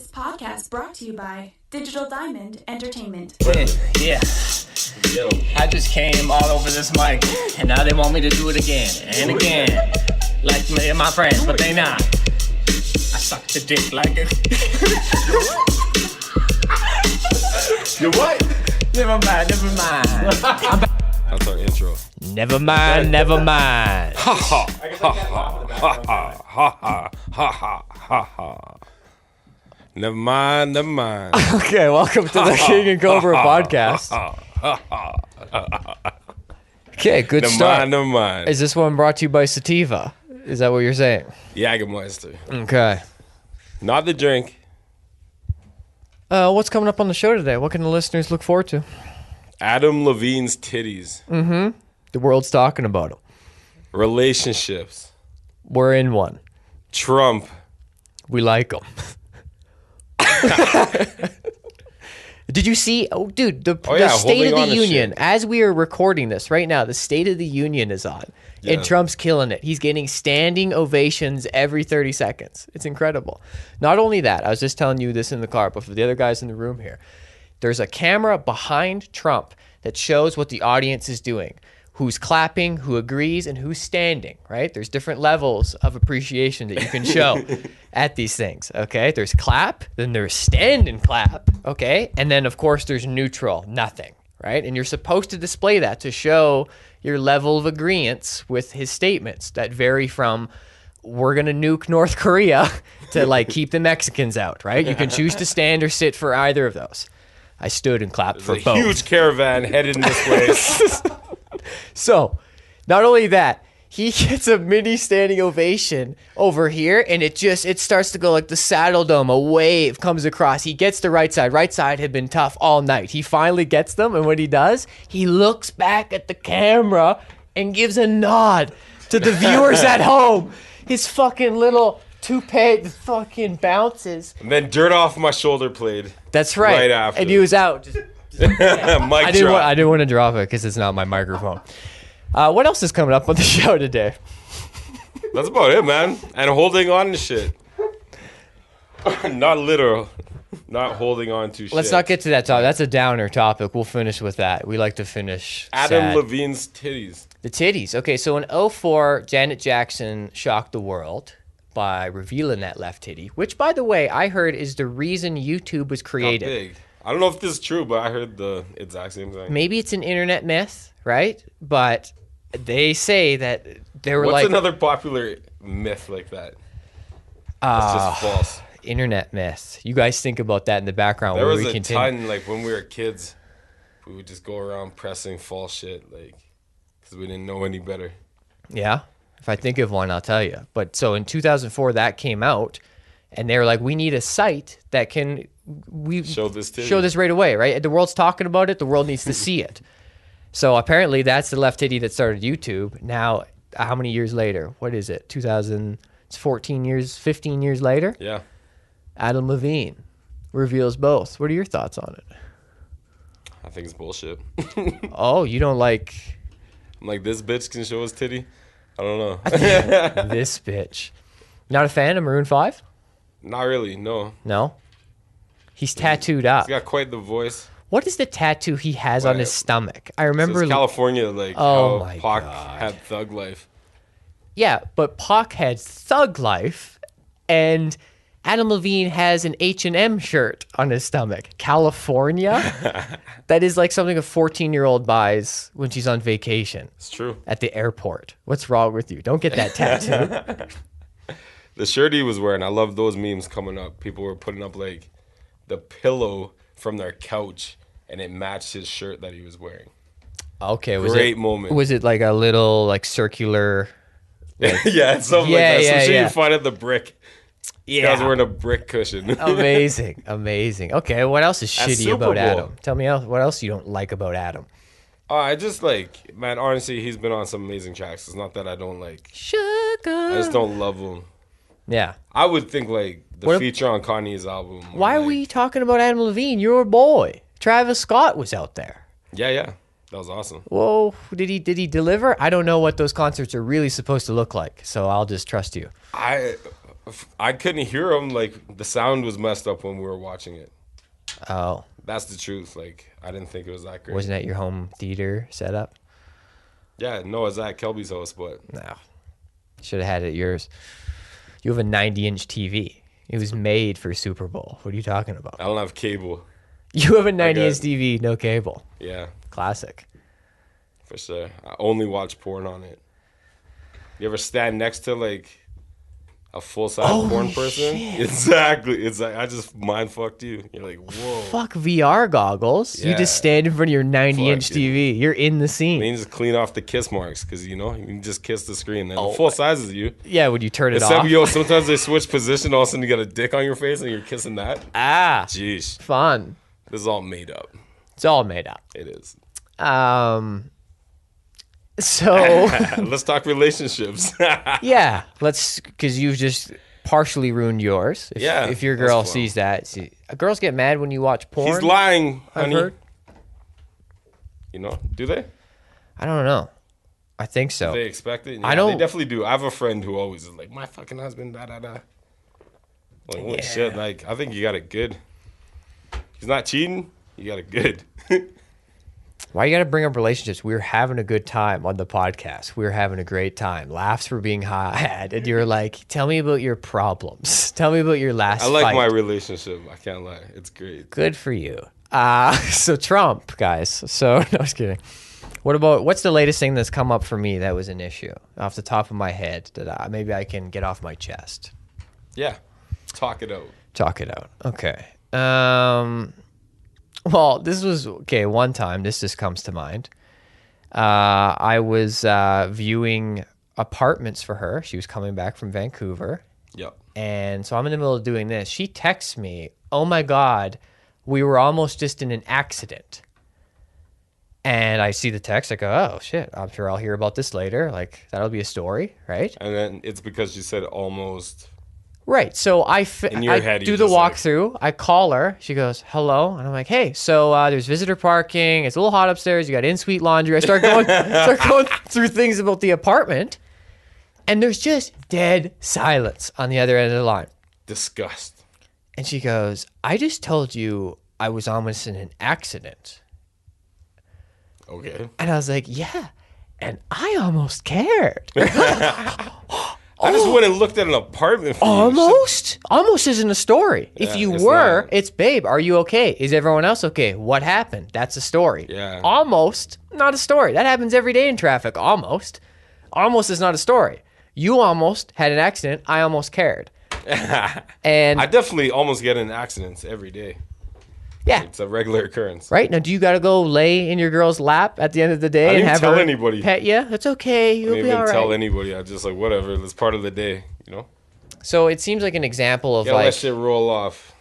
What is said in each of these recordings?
This podcast brought to you by Digital Diamond Entertainment. Yeah. I just came all over this mic, and now they want me to do it again and again. Like me and my friends, but they not. I suck the dick like a... You're what? Never mind. That's our intro. Never mind. Ha ha ha ha ha ha ha ha ha ha. Never mind. Okay, welcome to the King and Cobra podcast. Okay, good start. Never mind. Is this one brought to you by Sativa? Is that what you're saying? Jägermeister. Okay. Not the drink. What's coming up on the show today? What can the listeners look forward to? Adam Levine's titties. Mm-hmm. The world's talking about them. Relationships. We're in one. Trump. We like them. Did you see? Oh, dude, the State of the Union. As we are recording this right now, the State of the Union is on. Yeah. And Trump's killing it. He's getting standing ovations every 30 seconds. It's incredible. Not only that, I was just telling you this in the car, but for the other guys in the room here, there's a camera behind Trump that shows what the audience is doing. Who's clapping, who agrees, and who's standing, right? There's different levels of appreciation that you can show at these things, okay? There's clap, then there's stand and clap, okay? And then, of course, there's neutral, nothing, right? And you're supposed to display that to show your level of agreeance with his statements that vary from we're going to nuke North Korea to, like, keep the Mexicans out, right? You can choose to stand or sit for either of those. I stood and clapped for both. Huge caravan headed in this way. So, not only that, he gets a mini standing ovation over here, and it starts to go like the Saddle Dome. A wave comes across. He gets the right side. Right side had been tough all night. He finally gets them, and what he does, he looks back at the camera and gives a nod to the viewers at home. His fucking little toupee fucking bounces. And then dirt off my shoulder blade. That's right. Right after. And he was out. I didn't want to drop it because it's not my microphone. What else is coming up on the show today? That's about it, man. And holding on to shit. Not literal. Not holding on to shit. Let's not get to that topic. That's a downer topic. We'll finish with that. We like to finish Adam sad. Levine's titties. The titties. Okay, so in 2004, Janet Jackson shocked the world by revealing that left titty, which, by the way, I heard is the reason YouTube was created. Got big. I don't know if this is true, but I heard the exact same thing. Maybe it's an internet myth, right? But they say that they were What's another popular myth like that? That's just false. Internet myth. You guys think about that in the background. There was a ton, like when we were kids, we would just go around pressing false shit, like, because we didn't know any better. Yeah. If I think of one, I'll tell you. But so in 2004, that came out, and they were like, we need a site that can show this right away, right? The world's talking about it. The world needs to see it. So apparently that's the left titty that started YouTube. Now, how many years later? What is it? 15 years later? Yeah. Adam Levine reveals both. What are your thoughts on it? I think it's bullshit. Oh, you don't like... I'm like, this bitch can show his titty? I don't know. This bitch. Not a fan of Maroon 5? Not really, no. No? He's tattooed up. He's got quite the voice. What is the tattoo he has on his stomach? I remember... California, like how Pac had Thug Life. Yeah, but Pac had Thug Life, and Adam Levine has an H&M shirt on his stomach. California? That is like something a 14-year-old buys when she's on vacation. It's true. At the airport. What's wrong with you? Don't get that tattoo. The shirt he was wearing, I love those memes coming up. People were putting up like the pillow from their couch, and it matched his shirt that he was wearing. Okay, Great moment. Was it like a little like circular? Like, yeah, it's something like that. So you find at the brick. Yeah, I was wearing a brick cushion. amazing. Okay, what else is shitty about Adam? Tell me what else you don't like about Adam. I just like, man, honestly, he's been on some amazing tracks. It's not that I don't like Sugar. I just don't love him. Yeah. I would think like the feature on Kanye's album. Why are we talking about Adam Levine? Your boy. Travis Scott was out there. Yeah. That was awesome. Whoa, did he deliver? I don't know what those concerts are really supposed to look like, so I'll just trust you. I couldn't hear him. Like, the sound was messed up when we were watching it. Oh. That's the truth. Like, I didn't think it was that great. Wasn't that your home theater setup? Yeah, no, it's at Kelby's house, but... No. Should have had it at yours. You have a 90-inch TV. It was made for Super Bowl. What are you talking about? I don't have cable. You have a 90-inch TV, no cable. Yeah. Classic. For sure. I only watch porn on it. You ever stand next to, like, a full-size porn person? Shit. Exactly. It's like, I just mind-fucked you. You're like, whoa. Fuck VR goggles. You just stand in front of your 90-inch TV. You're in the scene. And you just clean off the kiss marks because, you know, you can just kiss the screen. And the full size is you. Yeah, would you turn it Except, off? yo, sometimes they switch position. All of a sudden, you got a dick on your face and you're kissing that. Ah. Jeez. Fun. This is all made up. It's all made up. It is. So let's talk relationships. yeah, because you've just partially ruined yours. If your girl sees that, girls get mad when you watch porn. He's lying, honey. I've heard. You know, do they? I don't know. I think so. Do they expect it? Yeah, I don't. They definitely do. I have a friend who always is like, my fucking husband, da da da. Like, what shit? Like, I think you got it good. He's not cheating. You got it good. Why you got to bring up relationships? We were having a good time on the podcast. We were having a great time. Laughs were being had. And you're like, tell me about your problems. Tell me about your last I like fight. my relationship. I can't lie. It's great. Good for you. So Trump, guys. So, no, I was kidding. What's the latest thing that's come up for me that was an issue off the top of my head that maybe I can get off my chest? Yeah. Talk it out. Talk it out. Okay. Well, this was one time, this just comes to mind. I was viewing apartments for her. She was coming back from Vancouver. Yep. And so I'm in the middle of doing this. She texts me, oh my God, we were almost just in an accident. And I see the text. I go, oh shit, I'm sure I'll hear about this later. Like, that'll be a story, right? And then it's because you said almost. Right. So I head, do the walkthrough. I call her. She goes, hello. And I'm like, hey, so there's visitor parking. It's a little hot upstairs. You got in-suite laundry. I start going through things about the apartment. And there's just dead silence on the other end of the line. Disgust. And she goes, I just told you I was almost in an accident. Okay. And I was like, yeah. And I almost cared. I just went and looked at an apartment for Almost? Almost isn't a story. Yeah, if you it's were, not. it's babe, are you okay? Is everyone else okay? What happened? That's a story. Yeah. Almost, not a story. That happens every day in traffic. Almost. Almost is not a story. You almost had an accident. I almost cared. And I definitely almost get in accidents every day. yeah. It's a regular occurrence. Right? Now, do you got to go lay in your girl's lap at the end of the day I and didn't have tell her anybody. pet you? It's okay. I You'll didn't be all even tell right. anybody. I just like, whatever. It's part of the day, you know? So it seems like an example of Gotta let like shit roll off.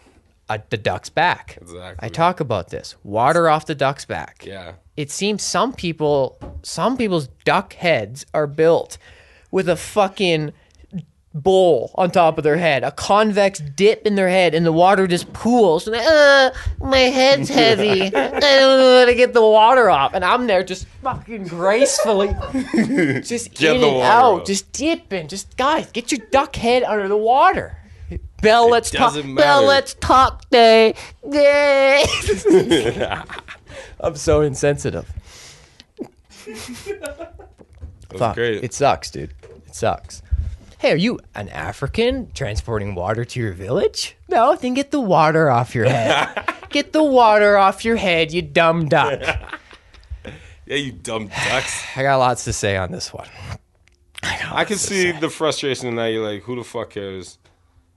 the duck's back. Exactly. I talk about this. Water off the duck's back. Yeah. It seems some people's duck heads are built with a fucking bowl on top of their head, a convex dip in their head, and the water just pools. And my head's heavy. I don't know how to get the water off. And I'm there just fucking gracefully, just Get in the and water out, off. just dipping. Just guys, get your duck head under the water. Bell, let's talk. doesn't Bell, matter. let's talk day. Day. I'm so insensitive. That's great. It sucks, dude. It sucks. Hey, are you an African transporting water to your village? No, then get the water off your head. Get the water off your head, you dumb duck. Yeah, you dumb ducks. I got lots to say on this one. I can see the frustration in that. You're like, who the fuck cares?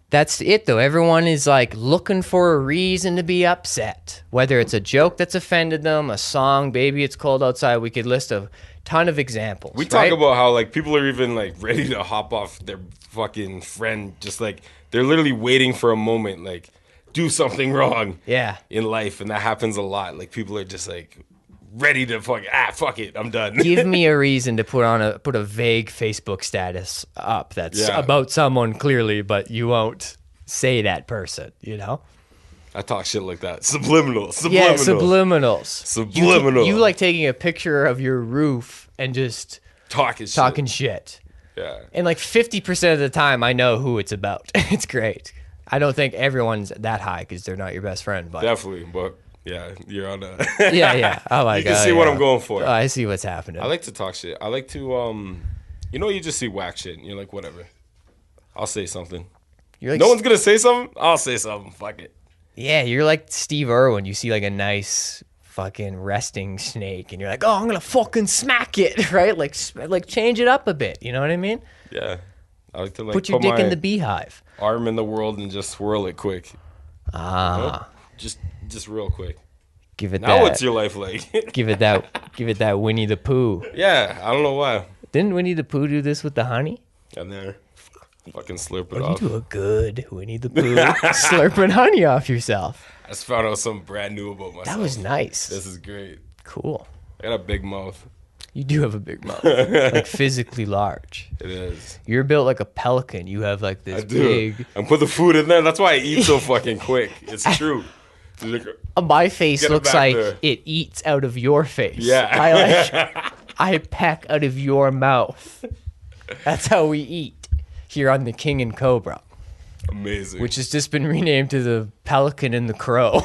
That's it, though. Everyone is like looking for a reason to be upset. Whether it's a joke that's offended them, a song, Baby It's Cold Outside, we could list a ton of examples. We talk about how like people are even like ready to hop off their fucking friend, just like they're literally waiting for a moment, like do something wrong in life, and that happens a lot. Like people are just like ready to fuck it, I'm done. Give me a reason to put a vague Facebook status up that's about someone clearly, but you won't say that person, you know? I talk shit like that. Subliminal. Yeah, subliminals. Subliminal. You like taking a picture of your roof and just talking shit. Yeah. And like 50% of the time, I know who it's about. It's great. I don't think everyone's that high because they're not your best friend. But Definitely, but yeah, you're on a... yeah. Oh my God. You can see what I'm going for. Oh, I see what's happening. I like to talk shit. I like to, you just see whack shit and you're like, whatever. I'll say something. You're like, no one's going to say something? I'll say something. Fuck it. Yeah, you're like Steve Irwin. You see like a nice fucking resting snake and you're like, oh, I'm going to fucking smack it, right? Like change it up a bit. You know what I mean? Yeah. I like to like put your dick in the beehive. Arm in the world and just swirl it quick. Ah. Just real quick. Give it now what's your life like? give it that Winnie the Pooh. Yeah, I don't know why. Didn't Winnie the Pooh do this with the honey? And there. Fucking slurp it off. You do a good Winnie the Pooh slurping honey off yourself. I just found out something brand new about myself. That was nice. This is great. Cool. I got a big mouth. You do have a big mouth. Like physically large. It is. You're built like a pelican. You have like this big... I put the food in there. That's why I eat so fucking quick. It's true. My face looks like it eats out of your face. Yeah. I peck out of your mouth. That's how we eat here on the King and Cobra. Amazing. Which has just been renamed to the Pelican and the Crow.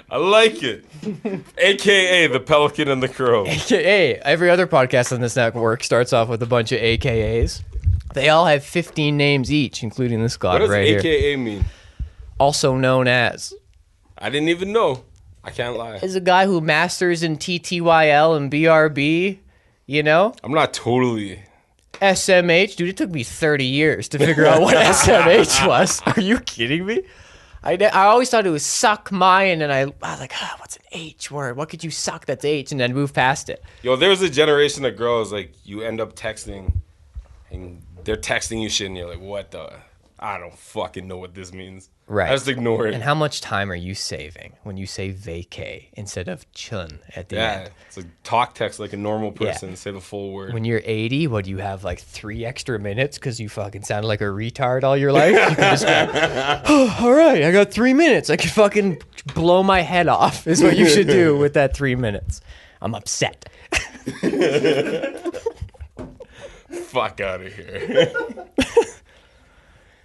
I like it. AKA the Pelican and the Crow. AKA. Every other podcast on this network starts off with a bunch of AKAs. They all have 15 names each, including this guy right here. What does AKA mean? Also known as. I didn't even know. I can't lie. Is a guy who masters in TTYL and BRB, you know? I'm not totally... SMH? Dude, it took me 30 years to figure out what SMH was. Are you kidding me? I always thought it was suck my, and then I was like, what's an H word? What could you suck that's H? And then move past it. Yo, there's a generation of girls, like, you end up texting, and they're texting you shit, and you're like, what the... I don't fucking know what this means. Right. I just ignore it. And how much time are you saving when you say vacay instead of chun at the end? Yeah, it's like talk text like a normal person, say the full word. When you're 80, what do you have, like 3 extra minutes because you fucking sounded like a retard all your life? You can just go, oh, all right, I got 3 minutes. I can fucking blow my head off is what you should do with that 3 minutes. I'm upset. Fuck out of here.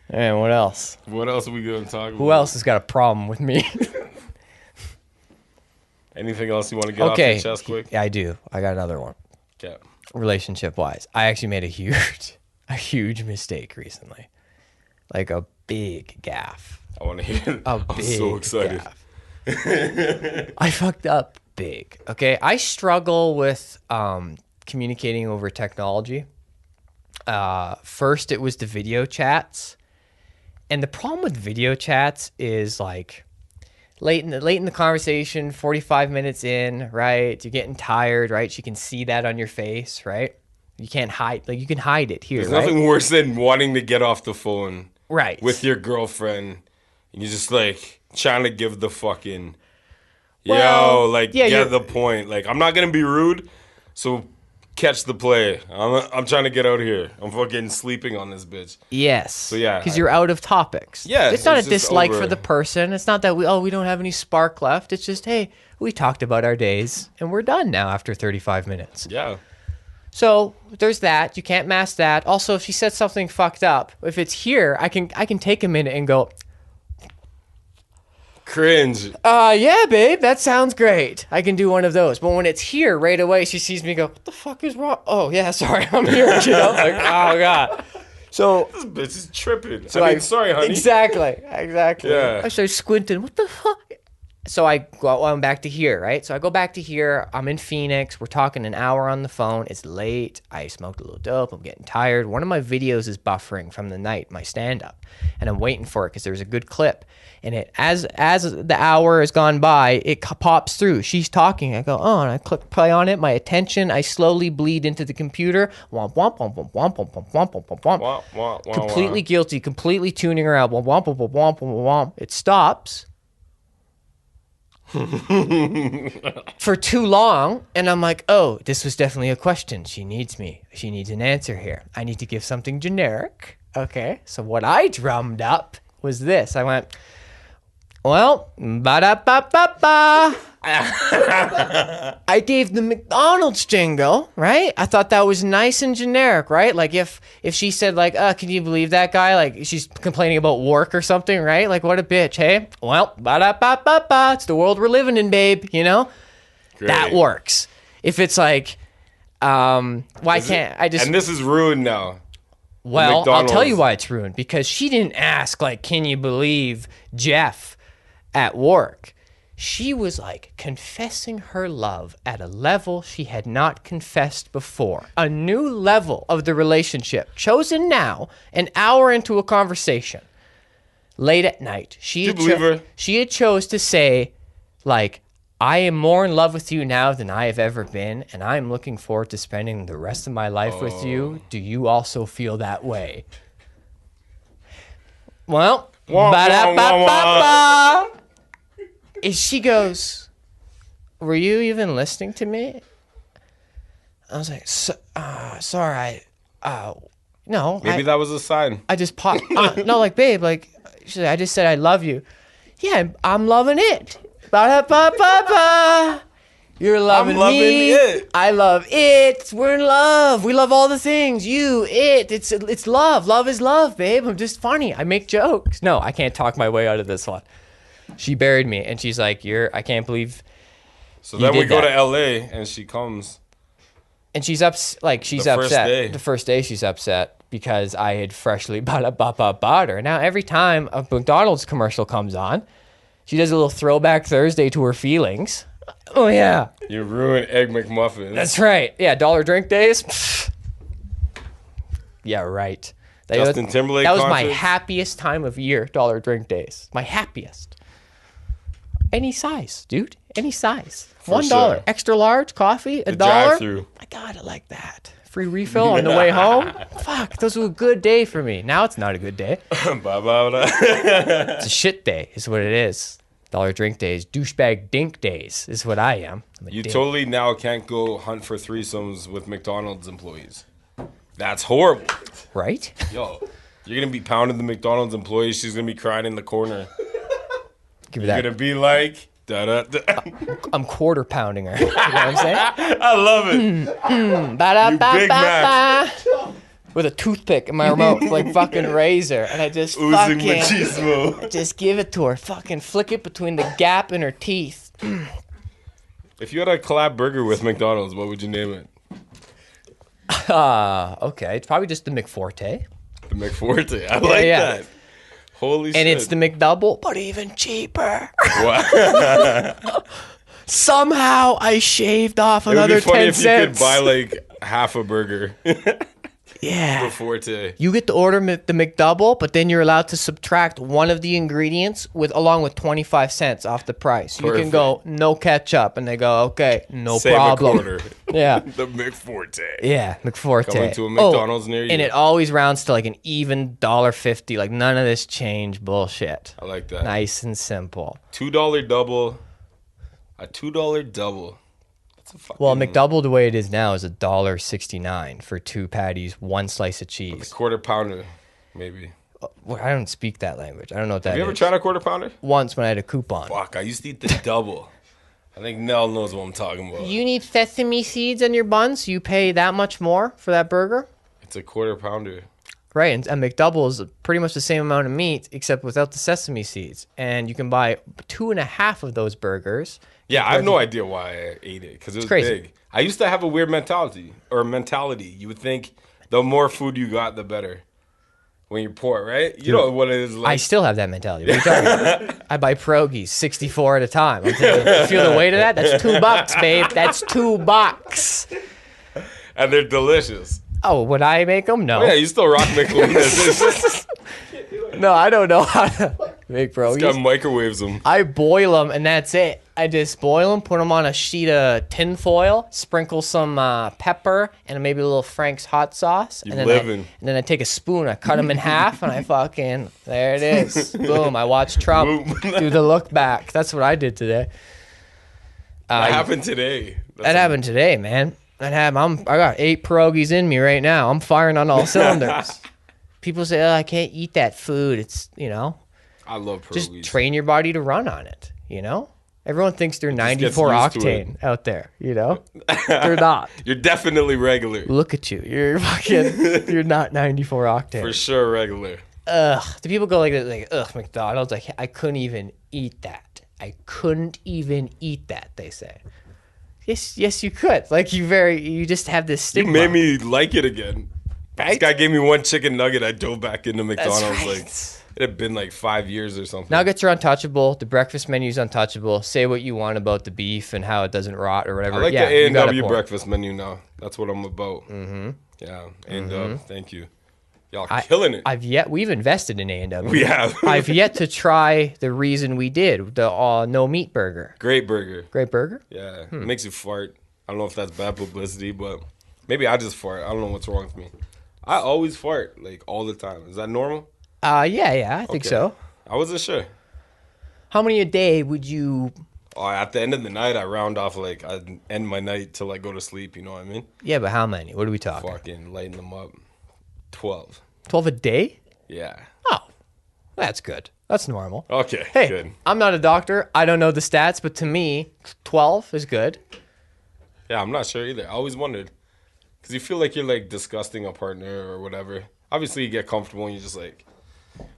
And what else? What else are we going to talk about? Who else has got a problem with me? Anything else you want to get off your chest quick? Yeah, I do. I got another one. Okay. Relationship-wise, I actually made a huge mistake recently. Like a big gaffe. I want to hear it. I'm so excited. I fucked up big. Okay, I struggle with communicating over technology. First, it was the video chats. And the problem with video chats is like late in the conversation, 45 minutes in, right? You're getting tired, right? You can see that on your face, right? You can't hide, like you can hide it here. There's nothing worse than wanting to get off the phone, right, with your girlfriend, and you're just like trying to give the fucking, get the point. Like, I'm not gonna be rude, so. Catch the play. I'm trying to get out of here. I'm fucking sleeping on this bitch. Yes. So yeah. Because you're out of topics. Yeah. It's not a dislike for the person. It's not that we don't have any spark left. It's just, hey, we talked about our days and we're done now after 35 minutes. Yeah. So there's that. You can't mask that. Also, if she said something fucked up, if it's here, I can take a minute and go, cringe. Yeah, babe, that sounds great. I can do one of those. But when it's here right away, she sees me go, what the fuck is wrong? Oh, yeah, sorry, I'm here. You know? Like, oh, God. So this bitch is tripping. So sorry, honey. Exactly. Yeah. I started squinting. What the fuck? So I'm back to here, right? So I go back to here. I'm in Phoenix. We're talking an hour on the phone. It's late. I smoked a little dope. I'm getting tired. One of my videos is buffering from the night, my stand-up. And I'm waiting for it because there's a good clip. And it as the hour has gone by, it pops through. She's talking. I go, oh, and I click play on it. My attention, I slowly bleed into the computer. Womp, womp, womp, womp, womp, womp, womp, womp, womp, womp. Womp, womp, womp, completely guilty, completely tuning her out. Womp, womp, womp, womp, womp, womp. It stops. For too long, and I'm like, oh, this was definitely a question. She needs me. She needs an answer here. I need to give something generic. Okay, so what I drummed up was this. I went, Well, ba-da-ba-ba-ba. I gave the McDonald's jingle, right? I thought that was nice and generic, right? Like if she said like, can you believe that guy? Like she's complaining about work or something, right? Like what a bitch, hey? Well, ba-da-ba-ba-ba. It's the world we're living in, babe, you know? Great. That works. If it's like, why can't I just... And this is ruined now. Well, I'll tell you why it's ruined. Because she didn't ask, like, can you believe Jeff at work? She was like confessing her love at a level she had not confessed before. A new level of the relationship, chosen now, an hour into a conversation. Late at night, she had chose to say, like, I am more in love with you now than I have ever been, and I am looking forward to spending the rest of my life with you. Do you also feel that way? Well, ba-da-ba-ba-ba. She goes, were you even listening to me? I was like, sorry, no. Maybe that was a sign. I just popped. No, like, babe, like, I just said I love you. Yeah, I'm loving it. Ba-da-ba-ba-ba. You're loving me. It. I love it. We're in love. We love all the things. You, it. It's love. Love is love, babe. I'm just funny. I make jokes. No, I can't talk my way out of this one. She buried me, and she's like, I can't believe. So then we go to LA, and she comes. And she's upset. The first day she's upset because I had freshly bada-ba-ba-bahh'd her. Now every time a McDonald's commercial comes on, she does a little throwback Thursday to her feelings. Oh yeah. You ruined Egg McMuffins. That's right. Yeah, dollar drink days. Yeah, right. Justin Timberlake. That was my happiest time of year. Dollar drink days. My happiest. Any size, dude. Any size. $1. Sure. Extra large coffee, $1. Drive-through. I got it like that. Free refill on the way home. Fuck, those were a good day for me. Now it's not a good day. It's a shit day, is what it is. Dollar drink days, douchebag dink days is what I am. You totally now can't go hunt for threesomes with McDonald's employees. That's horrible. Right? Yo, you're going to be pounding the McDonald's employee. She's going to be crying in the corner. Give me that. You're going to be like... I'm quarter pounding her. You know what I'm saying? I love it. You Big Mac. With a toothpick in my remote, like fucking razor, and I just oozing machismo. Just give it to her. Fucking flick it between the gap in her teeth. If you had a collab burger with McDonald's, what would you name it? Okay, it's probably just the McForte. The McForte. I like that. Holy shit. And it's the McDouble, but even cheaper. What? Somehow I shaved off another 10 cents. It would be funny if you could buy like half a burger. Yeah. Forte. You get to order the McDouble, but then you're allowed to subtract one of the ingredients along with 25 cents off the price. Perfect. You can go no ketchup, and they go, okay, no Save problem. A quarter. Yeah. The McForte. Yeah, McForte. Coming to a McDonald's near you. And it always rounds to like an even $1.50. Like none of this change bullshit. I like that. Nice and simple. $2 double. A $2 double. Well, McDouble the way it is now is $1.69 for 2 patties, 1 slice of cheese. With a quarter pounder, maybe. Well, I don't speak that language. I don't know what that is. Have you ever tried a quarter pounder? Once when I had a coupon. Fuck, I used to eat the double. I think Nell knows what I'm talking about. You need sesame seeds on your buns, so you pay that much more for that burger? It's a quarter pounder. Right, and a McDouble is pretty much the same amount of meat, except without the sesame seeds. And you can buy 2.5 of those burgers. Yeah, I have no idea why I ate it, because it was crazy. Big. I used to have a weird mentality. You would think the more food you got, the better. When you're poor, right? You know what it is like. I still have that mentality. What are you talking about? I buy pierogies 64 at a time. I'm thinking, you feel the weight of that? That's $2, babe. That's $2. And they're delicious. Oh, would I make them? No. Oh, yeah, you still rock McLuhan's. No, I don't know how to make pierogies. This guy microwaves them. I boil them, and that's it. I just boil them, put them on a sheet of tin foil, sprinkle some pepper, and maybe a little Frank's hot sauce. And then I take a spoon, I cut them in half, and I fucking, there it is. Boom, I watched Trump do the look back. That's what I did today. That happened today. That happened today, man. I got 8 pierogies in me right now. I'm firing on all cylinders. People say, oh, I can't eat that food. It's, I love pro Just weeds. train your body to run on it, you know? Everyone thinks they're 94 octane out there, you know? They're not. You're definitely regular. Look at you. You're not 94 octane. For sure regular. Ugh. The people go like, ugh, McDonald's. Like, I couldn't even eat that. I couldn't even eat that, they say. Yes, you could. Like, you just have this stigma. You made me like it again. Right? This guy gave me one chicken nugget. I dove back into McDonald's. That's right. Like, it had been like 5 years or something. Nuggets are untouchable. The breakfast menu's untouchable. Say what you want about the beef and how it doesn't rot or whatever. I like the A&W breakfast menu now. That's what I'm about. Mm-hmm. Yeah, A&W. Thank you. Y'all killing it. We've invested in A&W. We have. I've yet to try the reason we did, the no meat burger. Great burger. Great burger? Yeah. It makes you fart. I don't know if that's bad publicity, but maybe I just fart. I don't know what's wrong with me. I always fart, like, all the time. Is that normal? Yeah, I think so. I wasn't sure. How many a day would you... Oh, at the end of the night, I round off, like, I end my night till I go to sleep, you know what I mean? Yeah, but how many? What are we talking? Fucking lighten them up. 12. 12 a day? Yeah. Oh, that's good. That's normal. Okay, hey, good. I'm not a doctor. I don't know the stats, but to me, 12 is good. Yeah, I'm not sure either. I always wondered. Because you feel like you're, like, disgusting a partner or whatever. Obviously, you get comfortable and you just, like,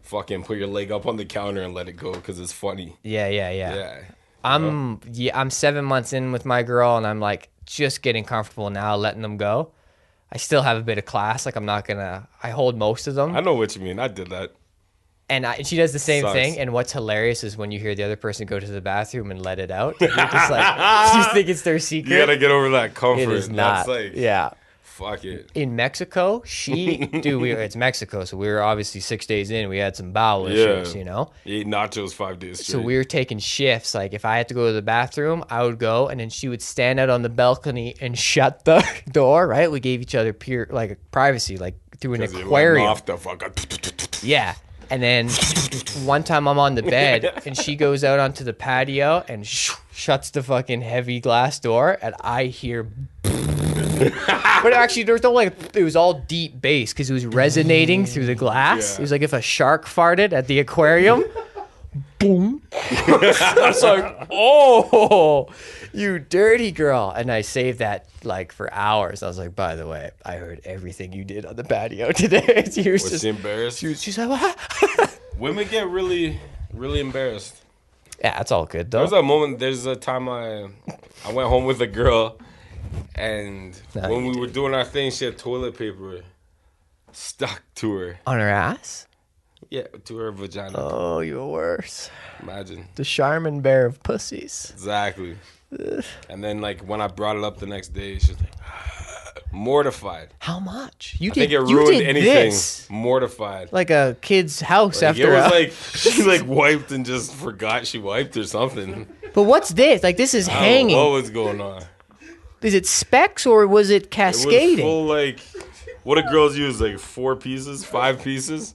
fucking put your leg up on the counter and let it go because it's funny. Yeah. I'm 7 months in with my girl, and I'm, like, just getting comfortable now, letting them go. I still have a bit of class. Like, I hold most of them. I know what you mean. I did that. And she does the same thing. And what's hilarious is when you hear the other person go to the bathroom and let it out. You're just like, you think it's their secret. You got to get over that comfort. It is not. That's like, yeah. Fuck it. In Mexico, it's Mexico, so we were obviously 6 days in. We had some bowel issues, you know? You ate nachos 5 days straight. So we were taking shifts. Like, if I had to go to the bathroom, I would go, and then she would stand out on the balcony and shut the door, right? We gave each other privacy, like, through an aquarium. Off the fuck. Yeah. And then one time I'm on the bed, and she goes out onto the patio and shuts the fucking heavy glass door, and I hear... But actually, there was no it was all deep bass because it was resonating through the glass. Yeah. It was like if a shark farted at the aquarium. Boom. I was like, oh, you dirty girl. And I saved that like for hours. I was like, by the way, I heard everything you did on the patio today. Was she embarrassed? She's like, what? Women get really, really embarrassed. Yeah, that's all good though. There's a time I went home with a girl. And when we were doing our thing, she had toilet paper stuck to her. On her ass? Yeah, to her vagina. Oh, you're worse. Imagine. The Charmin bear of pussies. Exactly. And then, like, when I brought it up the next day, she was like, mortified. How much? I think it ruined anything. Mortified. Like a kid's house like, after it was like she like wiped and just forgot she wiped or something. But what's this? Like, this is hanging. What was going on? Is it specs or was it cascading? It was full, like, what do girls use? Like 4 pieces, 5 pieces?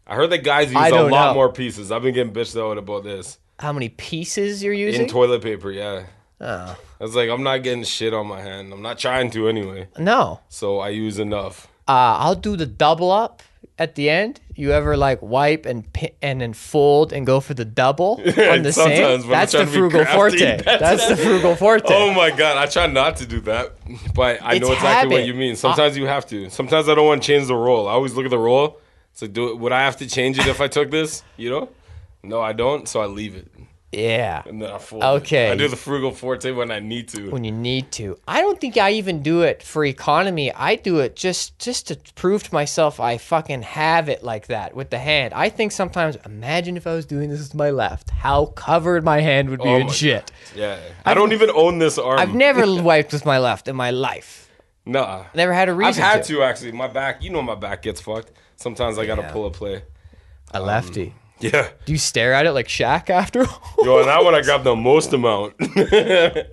I heard that guys use a lot more pieces. I've been getting bitched out about this. How many pieces you're using? In toilet paper, yeah. Oh. I was like, I'm not getting shit on my hand. I'm not trying to anyway. No. So I use enough. I'll do the double up at the end. You ever like wipe and then fold and go for the double on the same? That's the frugal forte. That's the frugal forte. Oh my God. I try not to do that, but I know exactly what you mean. Sometimes you have to. Sometimes I don't want to change the roll. I always look at the roll. It's like, would I have to change it if I took this? You know? No, I don't. So I leave it. Yeah. And then I fold okay. it. I do the frugal forte when I need to. When you need to. I don't think I even do it for economy. I do it just to prove to myself I fucking have it like that with the hand. I think sometimes, imagine if I was doing this with my left, how covered my hand would be in shit. God. Yeah. I don't even own this arm. I've never wiped with my left in my life. Nah. Never had a reason I've had to actually. My back, my back gets fucked. Sometimes I got to pull a play. A lefty. Yeah. Do you stare at it like Shaq after? Yo, and that one I grabbed the most amount.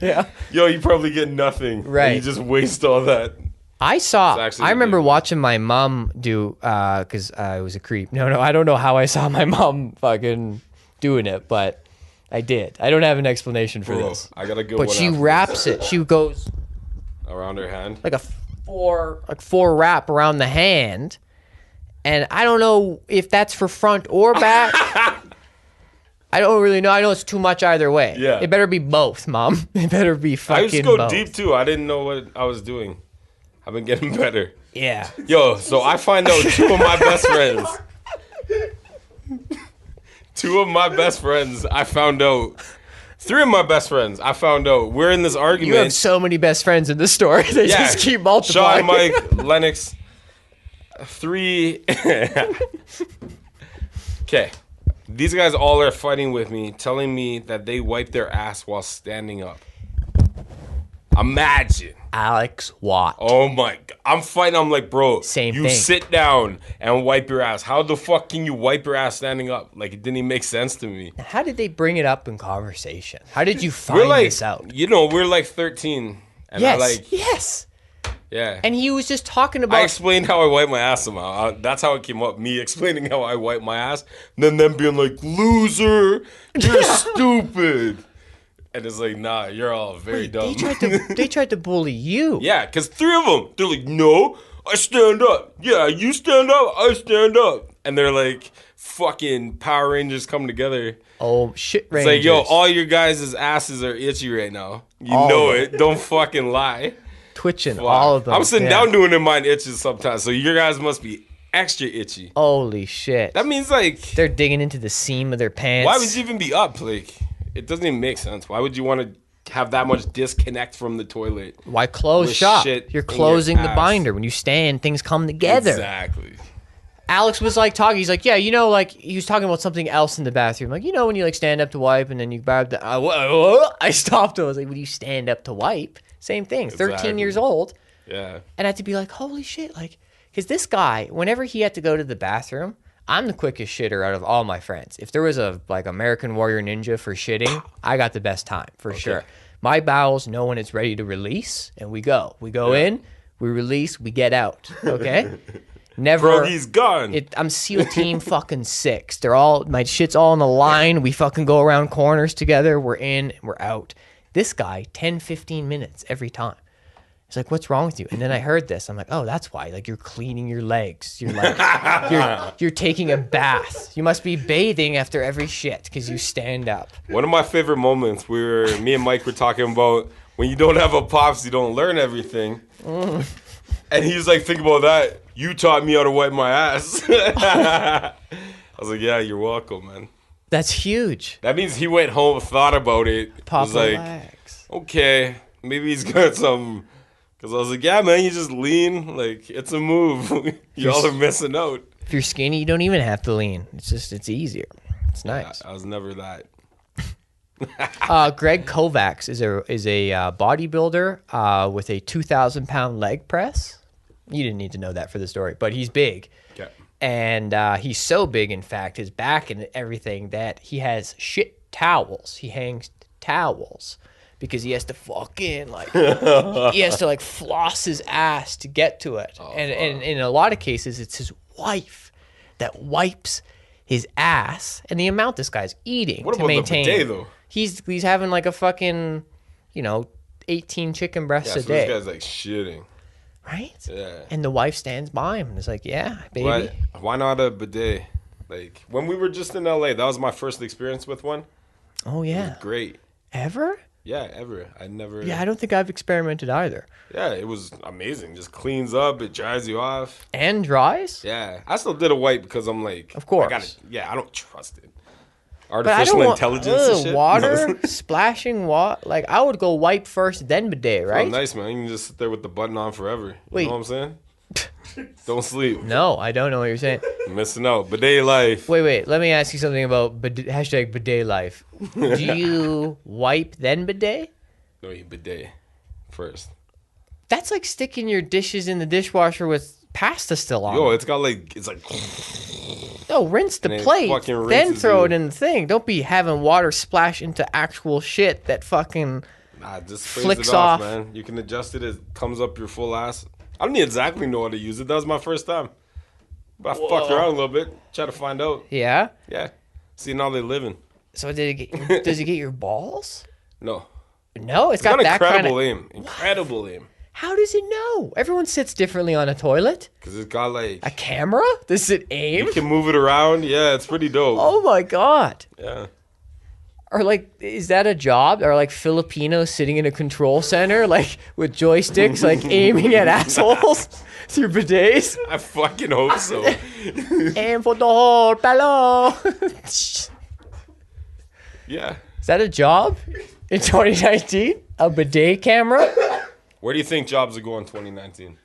Yeah. Yo, you probably get nothing. Right. You just waste all that. I remember watching my mom do, because I was a creep. No, I don't know how I saw my mom fucking doing it, but I did. I don't have an explanation for this. I got a good one. But she wraps it. She goes around her hand. Like a four wrap around the hand. And I don't know if that's for front or back. I don't really know. I know it's too much either way. Yeah. It better be both, Mom. It better be fucking both. I used to go deep too. I didn't know what I was doing. I've been getting better. Yeah. Yo, so I find out two of my best friends. Two of my best friends, I found out. Three of my best friends, I found out. We're in this argument. You have so many best friends in this story. They just keep multiplying. Sean, Mike, Lennox. 3. Okay. These guys all are fighting with me, telling me that they wipe their ass while standing up. Imagine. Alex Watt. Oh my God. I'm fighting. I'm like, bro, Same you thing. sit down and wipe your ass. How the fuck can you wipe your ass standing up? Like, it didn't even make sense to me. How did they bring it up in conversation? How did you find this out? You know, we're like 13. And Yes. Yeah. And he was just talking about... I explained how I wipe my ass somehow. That's how it came up. Me explaining how I wipe my ass. And then them being like, loser, you're stupid. And it's like, nah, you're all very dumb. They tried to bully you. Yeah, because 3 of them, they're like, no, I stand up. Yeah, you stand up, I stand up. And they're like fucking Power Rangers come together. Oh, shit, Rangers. It's like, yo, all your guys' asses are itchy right now. You know it. Don't fucking lie. Twitching, Fuck. all of them. I'm sitting down doing it, mine itches sometimes. So your guys must be extra itchy. Holy shit. That means like... They're digging into the seam of their pants. Why would you even be up? Like, it doesn't even make sense. Why would you want to have that much disconnect from the toilet? Why close shop? You're closing the binder. When you stand, things come together. Exactly. Alex was like talking. He's like, yeah, you know, like he was talking about something else in the bathroom. Like, you know, when you like stand up to wipe and then you grab the... I stopped him. I was like, when you stand up to wipe, same thing. 13 years old. Yeah. And I had to be like, holy shit. Like, because this guy, whenever he had to go to the bathroom, I'm the quickest shitter out of all my friends. If there was a like American Warrior Ninja for shitting, I got the best time for sure. My bowels know when it's ready to release, and we go. We go in, we release, we get out. Okay. Never. Bro, he's gone. I'm SEAL Team fucking 6. They're all my shit's all on the line. We fucking go around corners together. We're in, we're out. This guy, 10, 15 minutes every time. He's like, what's wrong with you? And then I heard this. I'm like, oh, that's why. Like, you're cleaning your legs. You're like, you're taking a bath. You must be bathing after every shit because you stand up. One of my favorite moments, me and Mike were talking about when you don't have a pops, you don't learn everything. And he was like, think about that. You taught me how to wipe my ass. I was like, yeah, you're welcome, man. That's huge. That means he went home, thought about it. Pop was like, legs. Okay, maybe he's got some... Because I was like, yeah, man, you just lean. Like, it's a move. Y'all are missing out. If you're skinny, you don't even have to lean. It's easier. It's nice. I was never that. Greg Kovacs is a bodybuilder with a 2,000-pound leg press. You didn't need to know that for the story, but he's big. Okay. And he's so big, in fact, his back and everything, that he has shit towels. He hangs towels. Because he has to fucking he has to like floss his ass to get to it. And in a lot of cases, it's his wife that wipes his ass and the amount this guy's eating what to about maintain. The bidet, though? He's having like a fucking, 18 chicken breasts a day. This guy's like shitting. Right? Yeah. And the wife stands by him and is like, yeah, baby. Why not a bidet? Like, when we were just in LA, that was my first experience with one. Oh, yeah. It was great. Ever? Yeah, ever. I never... Yeah, I don't think I've experimented either. Yeah, it was amazing. Just cleans up, it dries you off. And dries? Yeah. I still did a wipe because I'm like... Of course. I don't trust it. Artificial intelligence and shit. Water, splashing water. Like, I would go wipe first, then bidet, right? Oh, nice, man. You can just sit there with the button on forever. You know what I'm saying? Don't sleep. No, I don't know what you're saying. Missing out. Bidet life. Wait. Let me ask you something about hashtag bidet life. Do you wipe then bidet? No, you bidet first. That's like sticking your dishes in the dishwasher with pasta still on. Yo, it's like... No, rinse the plate, then throw it in the thing. Don't be having water splash into actual shit that fucking just flicks off. Man. You can adjust it. It comes up your full ass. I don't exactly know how to use it. That was my first time. But I fucked around a little bit. Try to find out. Yeah? Yeah. Seeing how they living. So does it get your balls? No. No? It's got that kind of... aim. Incredible aim. How does it know? Everyone sits differently on a toilet. Because it's got like... A camera? Does it aim? You can move it around. Yeah, it's pretty dope. Oh my God. Yeah. Are like, is that a job? Are like Filipinos sitting in a control center, like with joysticks, like aiming at assholes through bidets? I fucking hope so. Aim for the hole, palo. Yeah. Is that a job in 2019? A bidet camera? Where do you think jobs will go in 2019?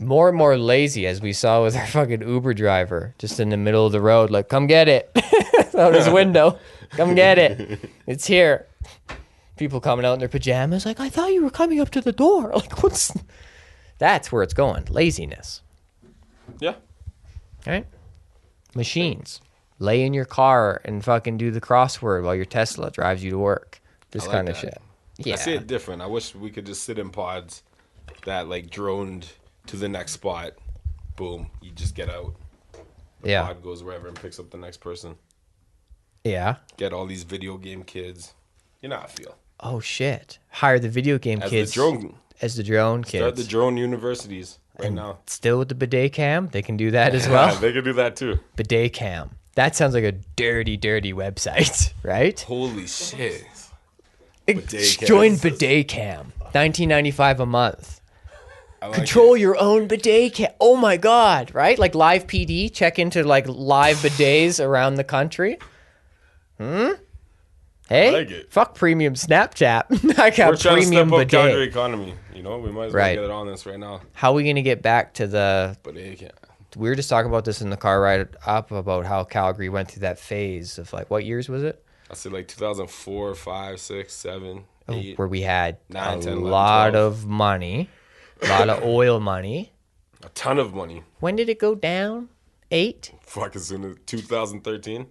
More and more lazy, as we saw with our fucking Uber driver, just in the middle of the road, like, come get it. Out his window. Come get it. It's here. People coming out in their pajamas, like, I thought you were coming up to the door. Like, what's... That's where it's going. Laziness. Yeah. Right? Machines. Lay in your car and fucking do the crossword while your Tesla drives you to work. This kind of shit. Yeah. I see it different. I wish we could just sit in pods that like droned to the next spot. Boom. You just get out. The pod goes wherever and picks up the next person. Yeah. Get all these video game kids. You know how I feel. Oh shit. Hire the video game kids. As the drone kids. Start the drone universities right now. Still with the bidet cam? They can do that as well? Yeah, they can do that too. Bidet cam. That sounds like a dirty, dirty website, right? Holy shit. Join bidet cam. $19.95 a month. Control your own bidet cam. Oh my God, right? Like live PD, check into like live bidets around the country. Hey, I like it. Fuck premium Snapchat. I got We're trying premium to step up bidet. Calgary economy. You know, we might as well Right. get it on this right now. How are we going to get back to the... Bidet cam. We were just talking about this in the car ride up about how Calgary went through that phase of like, what years was it? I said like 2004, 5, 6, 7, 8. Where we had 9, a 10, 11, lot 12. of money, a lot of oil money. A ton of money. When did it go down? 8? Fuck, as soon as 2013?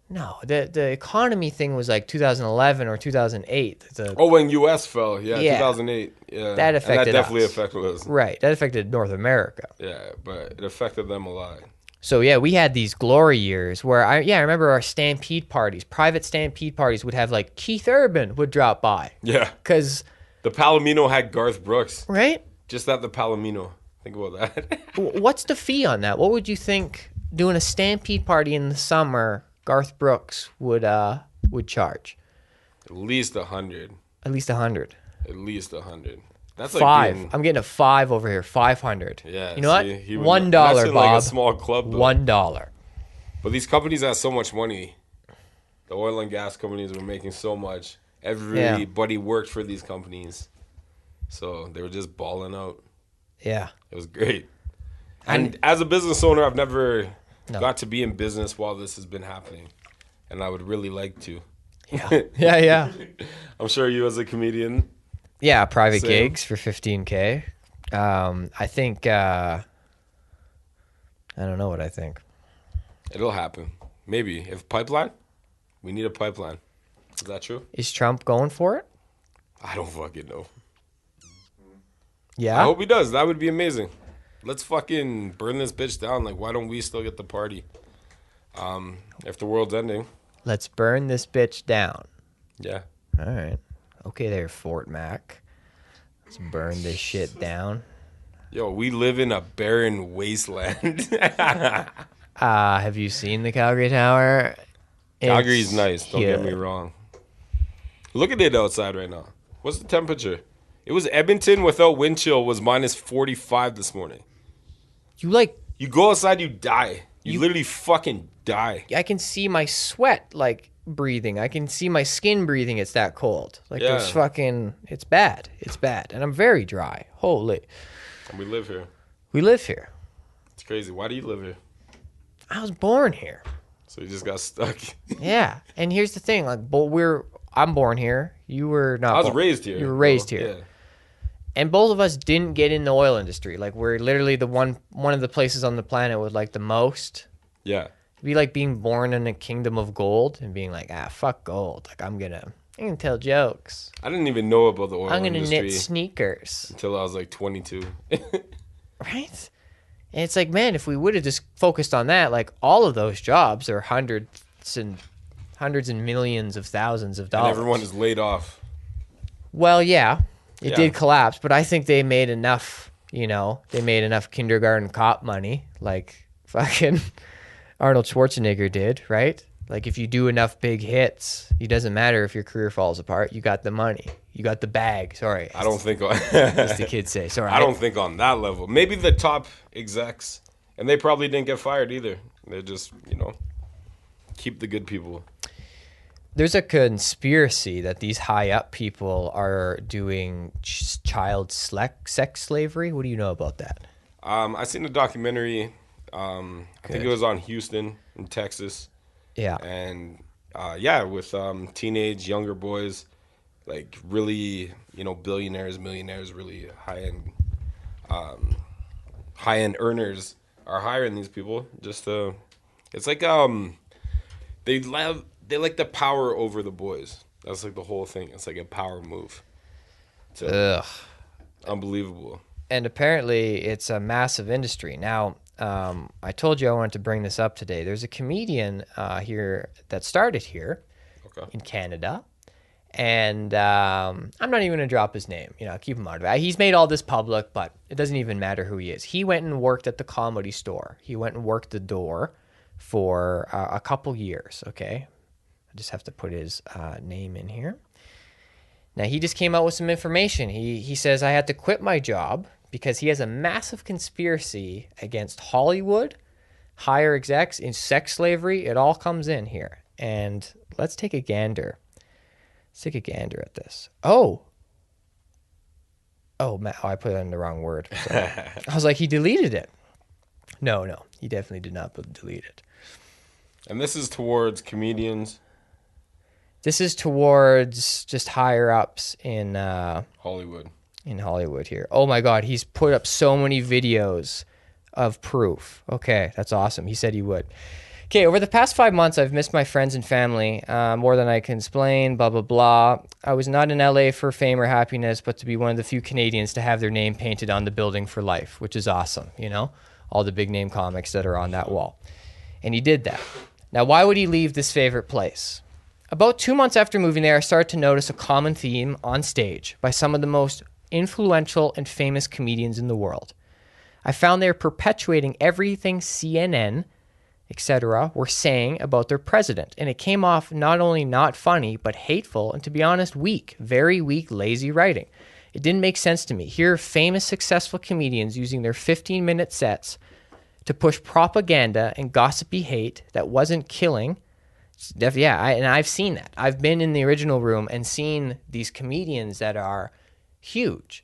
No, the economy thing was like 2011 or 2008. When US fell. Yeah, 2008. Yeah. That affected and that definitely us. affected us. Right, that affected North America. Yeah, but it affected them a lot. So yeah, we had these glory years where I remember our stampede parties, private stampede parties would have like Keith Urban would drop by. Yeah. Cuz the Palomino had Garth Brooks. Right? Just at the Palomino. Think about that. What's the fee on that? What would you think doing a stampede party in the summer Garth Brooks would charge? At least 100. At least 100. At least 100. That's 5. Like I'm getting a 5 over here. 500. Yeah. You know what? $1, Bob. Like a small club. Though. $1. But these companies have so much money. The oil and gas companies were making so much. Everybody worked for these companies, so they were just balling out. Yeah. It was great. And as a business owner, I've never got to be in business while this has been happening, and I would really like to. Yeah. Yeah. I'm sure you as a comedian. Yeah, private gigs for $15K. I think I don't know what I think. It'll happen. Maybe. If pipeline, we need a pipeline. Is that true? Is Trump going for it? I don't fucking know. Yeah. I hope he does. That would be amazing. Let's fucking burn this bitch down. Like, why don't we still get the party? If the world's ending. Let's burn this bitch down. Yeah. All right. Okay there, Fort Mac. Let's burn this shit down. Yo, we live in a barren wasteland. Have you seen the Calgary Tower? Calgary's nice, don't get me wrong. Look at it outside right now. What's the temperature? It was Edmonton without wind chill was minus 45 this morning. You go outside, you die. You literally fucking die. I can see my sweat, like, breathing. I can see my skin breathing. It's that cold. Like, there's fucking... It's bad. It's bad. And I'm very dry. Holy. And we live here. We live here. It's crazy. Why do you live here? I was born here. So you just got stuck. Yeah. And here's the thing. Like, I'm born here. You were not. I was raised here. You were raised here. Yeah. And both of us didn't get in the oil industry. Like, we're literally the one of the places on the planet with like the most. Yeah. It'd be like being born in a kingdom of gold and being like, fuck gold. Like, I'm gonna tell jokes. I didn't even know about the oil industry. I'm gonna knit sneakers. Until I was like 22. Right? And it's like, man, if we would have just focused on that, like, all of those jobs are hundreds and millions of thousands of dollars. And everyone is laid off. Well, yeah. It did collapse, but I think they made enough, they made enough kindergarten cop money, like fucking Arnold Schwarzenegger did, right? Like if you do enough big hits, it doesn't matter if your career falls apart. You got the money. You got the bag. Sorry. I don't think as the kids say. Sorry. I don't think on that level. Maybe the top execs, and they probably didn't get fired either. They just, keep the good people. There's a conspiracy that these high up people are doing child sex slavery. What do you know about that? I seen a documentary. I think it was on Houston in Texas. Yeah. And with teenage younger boys, like really, billionaires, millionaires, really high end earners are hiring these people just to. It's like they like the power over the boys. That's like the whole thing. It's like a power move. Ugh. Unbelievable. And apparently it's a massive industry. Now, I told you I wanted to bring this up today. There's a comedian here that started here in Canada. And I'm not even going to drop his name. Keep him out of it. He's made all this public, but it doesn't even matter who he is. He went and worked at the Comedy Store. He went and worked the door for a couple years, okay? I just have to put his name in here. Now, he just came out with some information. He says, I had to quit my job because he has a massive conspiracy against Hollywood, higher execs, in sex slavery. It all comes in here. And let's take a gander. Let's take a gander at this. Oh, I put it in the wrong word. I was like, he deleted it. No, he definitely did not delete it. And this is towards comedians? This is towards just higher ups in Hollywood. In Hollywood here. Oh my God, he's put up so many videos of proof. Okay, that's awesome. He said he would. Okay, over the past 5 months, I've missed my friends and family more than I can explain, blah, blah, blah. I was not in LA for fame or happiness, but to be one of the few Canadians to have their name painted on the building for life, which is awesome, all the big name comics that are on that wall. And he did that. Now, why would he leave this favorite place? About 2 months after moving there, I started to notice a common theme on stage by some of the most influential and famous comedians in the world. I found they were perpetuating everything CNN, etc., were saying about their president, and it came off not only not funny, but hateful, and to be honest, weak, very weak, lazy writing. It didn't make sense to me. Here are famous, successful comedians using their 15-minute sets to push propaganda and gossipy hate that wasn't killing. And I've seen that. I've been in the original room and seen these comedians that are huge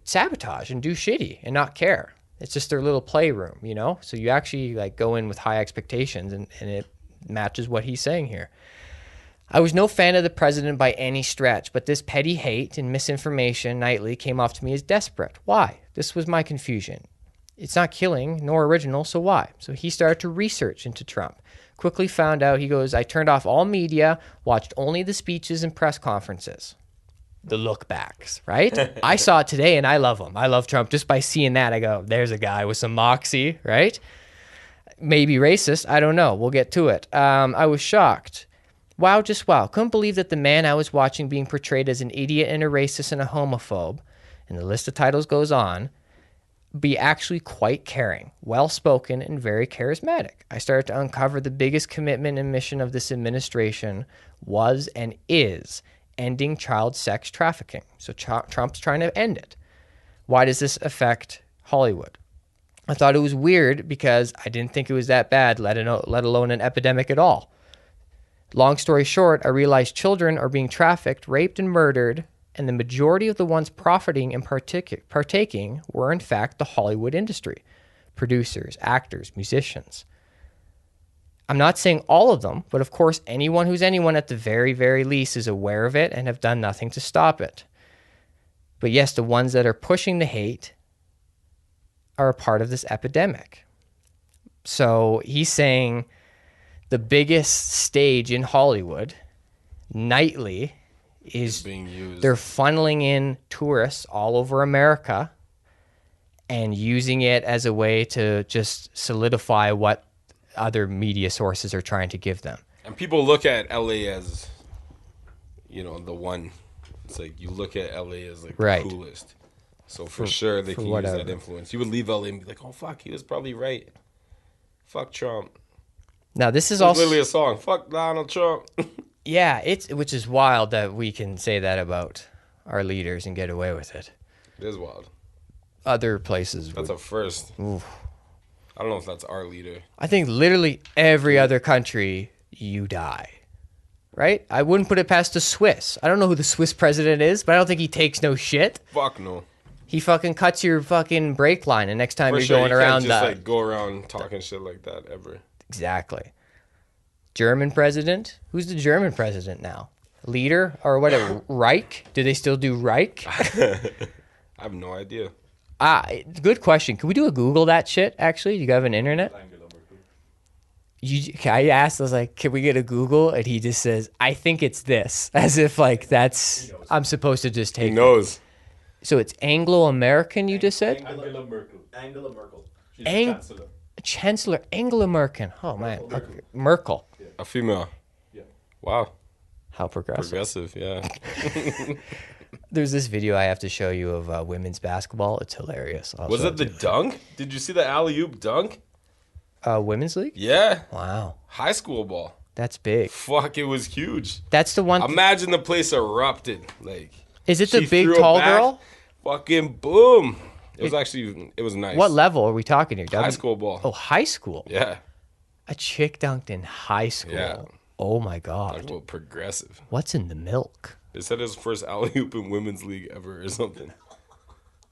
sabotage and do shitty and not care. It's just their little playroom, So you actually go in with high expectations, and it matches what he's saying here. I was no fan of the president by any stretch, but this petty hate and misinformation nightly came off to me as desperate. Why? This was my confusion. It's not killing nor original, so why? So he started to research into Trump. Quickly found out, he goes, I turned off all media, watched only the speeches and press conferences. The look backs, right? I saw it today and I love him. I love Trump. Just by seeing that, I go, there's a guy with some moxie, right? Maybe racist. I don't know. We'll get to it. I was shocked. Wow, just wow. Couldn't believe that the man I was watching being portrayed as an idiot and a racist and a homophobe, and the list of titles goes on, be actually quite caring, well-spoken, and very charismatic. I started to uncover the biggest commitment and mission of this administration was and is ending child sex trafficking. So Trump's trying to end it. Why does this affect Hollywood? I thought it was weird because I didn't think it was that bad, let alone an epidemic at all. Long story short, I realized children are being trafficked, raped, and murdered, and the majority of the ones profiting and partaking were in fact the Hollywood industry. Producers, actors, musicians. I'm not saying all of them, but of course anyone who's anyone at the very, very least is aware of it and have done nothing to stop it. But yes, the ones that are pushing the hate are a part of this epidemic. So he's saying the biggest stage in Hollywood nightly is being used. They're funneling in tourists all over America and using it as a way to just solidify what other media sources are trying to give them. And people look at LA as, the one. It's like you look at LA as the coolest. So for sure they can use that influence. You would leave LA and be like, oh, fuck, he was probably right. Fuck Trump. Now, this is It's also literally a song. Fuck Donald Trump. yeah, which is wild that we can say that about our leaders and get away with it. It is wild. Other places. That's a first. Oof. I don't know if that's our leader. I think literally every other country, you die. Right? I wouldn't put it past the Swiss. I don't know who the Swiss president is, but I don't think he takes no shit. Fuck no. He fucking cuts your fucking brake line, and next time For you're sure, going you around can't just like go around talking shit like that ever. Exactly. German president? Who's the German president now? Leader or whatever? Reich? Do they still do Reich? I have no idea. Good question. Can we do a Google that shit, actually? You have an internet? I asked, I was like, can we get a Google? And he just says, I think it's this. As if like that's, I'm supposed to just take He knows. it. So it's Anglo-American, you just said? Angela Merkel. Angela Merkel. She's Chancellor. Chancellor Angela Merkel. Oh, man. Merkel. Yeah. A female. Yeah. Wow. How progressive. Progressive, yeah. There's this video I have to show you of women's basketball. It's hilarious. Was it the dunk? Did you see the alley-oop dunk? Women's league? Yeah. Wow. High school ball. That's big. Fuck, it was huge. That's the one. Imagine the place erupted. Like, is it the she big threw it tall back, girl? Fucking boom. It was actually, it was nice. What level are we talking here? High school ball. Oh, high school. Yeah. A chick dunked in high school. Yeah. Oh my Talk god. about progressive. What's in the milk? They said it was the first alley-oop in women's league ever or something.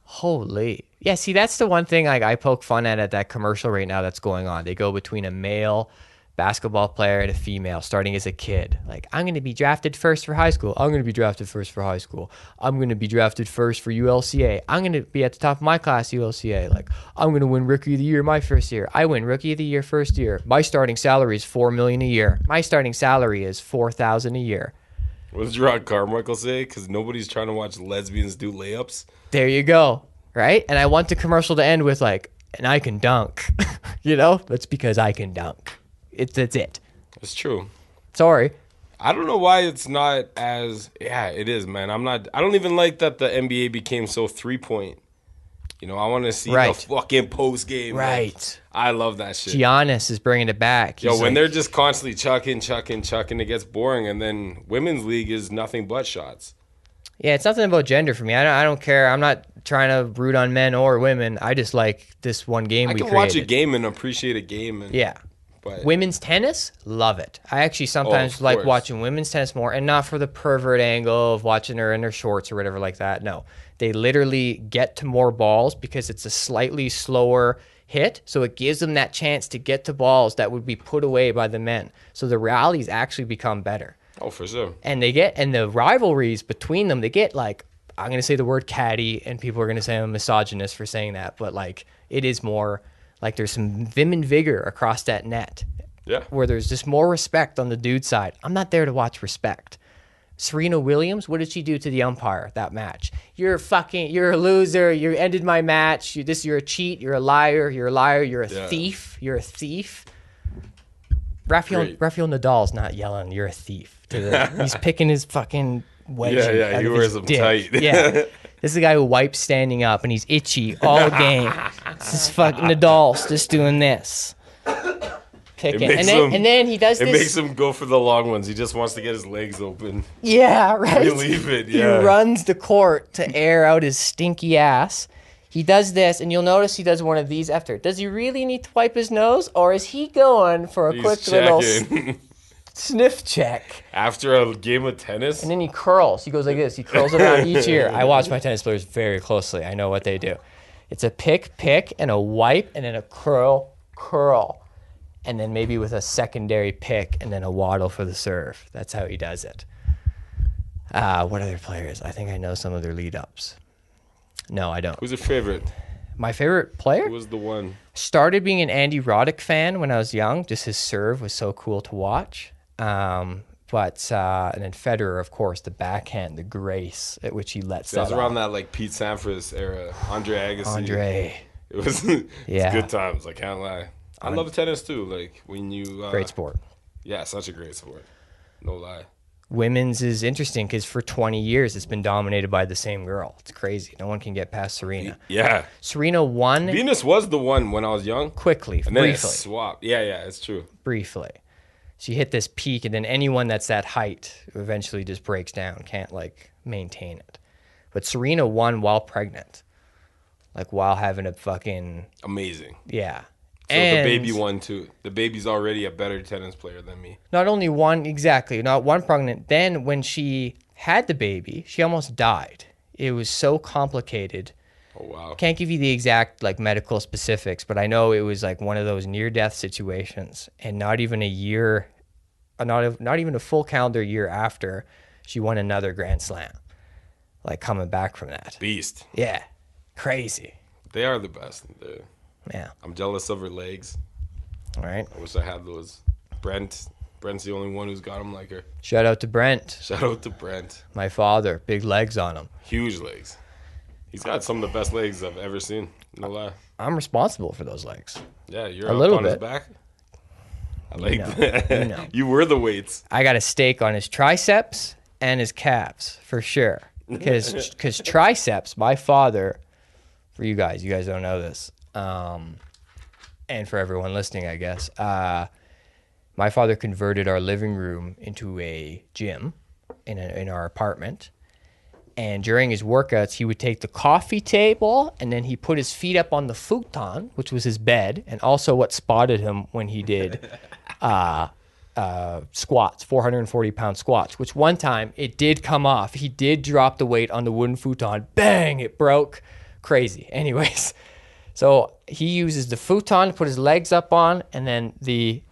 Holy. Yeah, see, that's the one thing I poke fun at that commercial right now that's going on. They go between a male basketball player and a female starting as a kid. Like, I'm going to be drafted first for high school. I'm going to be drafted first for high school. I'm going to be drafted first for ULCA. I'm going to be at the top of my class, ULCA. Like, I'm going to win Rookie of the Year my first year. I win Rookie of the Year first year. My starting salary is $4 million a year. My starting salary is $4,000 a year. What did Gerard Carmichael say? Because nobody's trying to watch lesbians do layups. There you go. Right? And I want the commercial to end with like, and I can dunk. You know? That's because I can dunk. That's it. It's true. Sorry. I don't know why it's not as... Yeah, it is, man. I don't even like that the NBA became so three-point. You know, I want to see the fucking post-game. Right. Like, I love that shit. Giannis is bringing it back. Yo, when they're just constantly chucking, it gets boring. And then women's league is nothing but shots. Yeah, it's nothing about gender for me. I don't care. I'm not trying to root on men or women. I just like this one game we created. I can watch a game and appreciate a game. And, yeah. But women's tennis, love it. I actually sometimes like watching women's tennis more, and not for the pervert angle of watching her in her shorts or whatever like that. No, they literally get to more balls because it's a slightly slower hit, so it gives them that chance to get to balls that would be put away by the men. So the rallies actually become better. Oh, for sure. And the rivalries between them, they get like, I'm going to say the word catty, and people are going to say I'm a misogynist for saying that, but like it is more like there's some vim and vigor across that net. Yeah. Where there's just more respect on the dude side. I'm not there to watch respect. Serena Williams, what did she do to the umpire that match? You're a loser. You ended my match. You're a cheat. You're a liar. You're a thief. You're a thief. Rafael Nadal's not yelling, you're a thief. He's picking his fucking wedgie. Yeah, he wears them tight. Yeah. This is the guy who wipes standing up and he's itchy all game. This is fucking Nadal's just doing this. Picking. And then he does this. It makes him go for the long ones. He just wants to get his legs open. Yeah, right. Relieve it, yeah. He runs the court to air out his stinky ass. He does this, and you'll notice he does one of these after. Does he really need to wipe his nose, or is he going for a quick little sniff check? After a game of tennis? And then he curls. He goes like this. He curls around each ear. I watch my tennis players very closely. I know what they do. It's a pick, and a wipe, and then a curl. And then maybe with a secondary pick, and then a waddle for the serve. That's how he does it. What other players? I think I know some of their lead-ups. No, I don't. Who's your favorite? My favorite player? Who was the one? Started being an Andy Roddick fan when I was young. Just his serve was so cool to watch. And then Federer, of course, the backhand, the grace at which he lets that. It was around that like Pete Sampras era. Andre Agassi. It was it's good times. I can't lie. I love tennis too. Like when you great sport. Yeah, such a great sport. No lie. Women's is interesting because for 20 years it's been dominated by the same girl. It's crazy. No one can get past Serena. Yeah. Serena won. Venus was the one when I was young. Quickly, and then briefly. it swapped. Yeah, it's true. Briefly. She hit this peak, and then anyone that's that height eventually just breaks down, can't like maintain it. But Serena won while pregnant, like while having a fucking amazing. Yeah. So the baby won too. The baby's already a better tennis player than me. Not only one, exactly, not one pregnant. Then when she had the baby, she almost died. It was so complicated. Oh, wow. Can't give you the exact like medical specifics, but I know it was like one of those near-death situations. And not even a year, not even a full calendar year after, she won another Grand Slam. Like coming back from that. Beast. Yeah. Crazy. They are the best. Yeah. I'm jealous of her legs. All right. I wish I had those. Brent's the only one who's got them like her. Shout out to Brent. Shout out to Brent. My father. Big legs on him. Huge legs. He's got some of the best legs I've ever seen. No lie. I'm responsible for those legs. Yeah, you're a up little on bit. his back. I like that. You were the weights. I got a stake on his triceps and his calves for sure. Because triceps, my father, for you guys don't know this, and for everyone listening, I guess, my father converted our living room into a gym in our apartment. And during his workouts, he would take the coffee table and then he put his feet up on the futon, which was his bed, and also what spotted him when he did squats, 440-pound squats, which one time it did come off. He did drop the weight on the wooden futon. Bang, it broke. Crazy. Anyways, so he uses the futon to put his legs up on and then the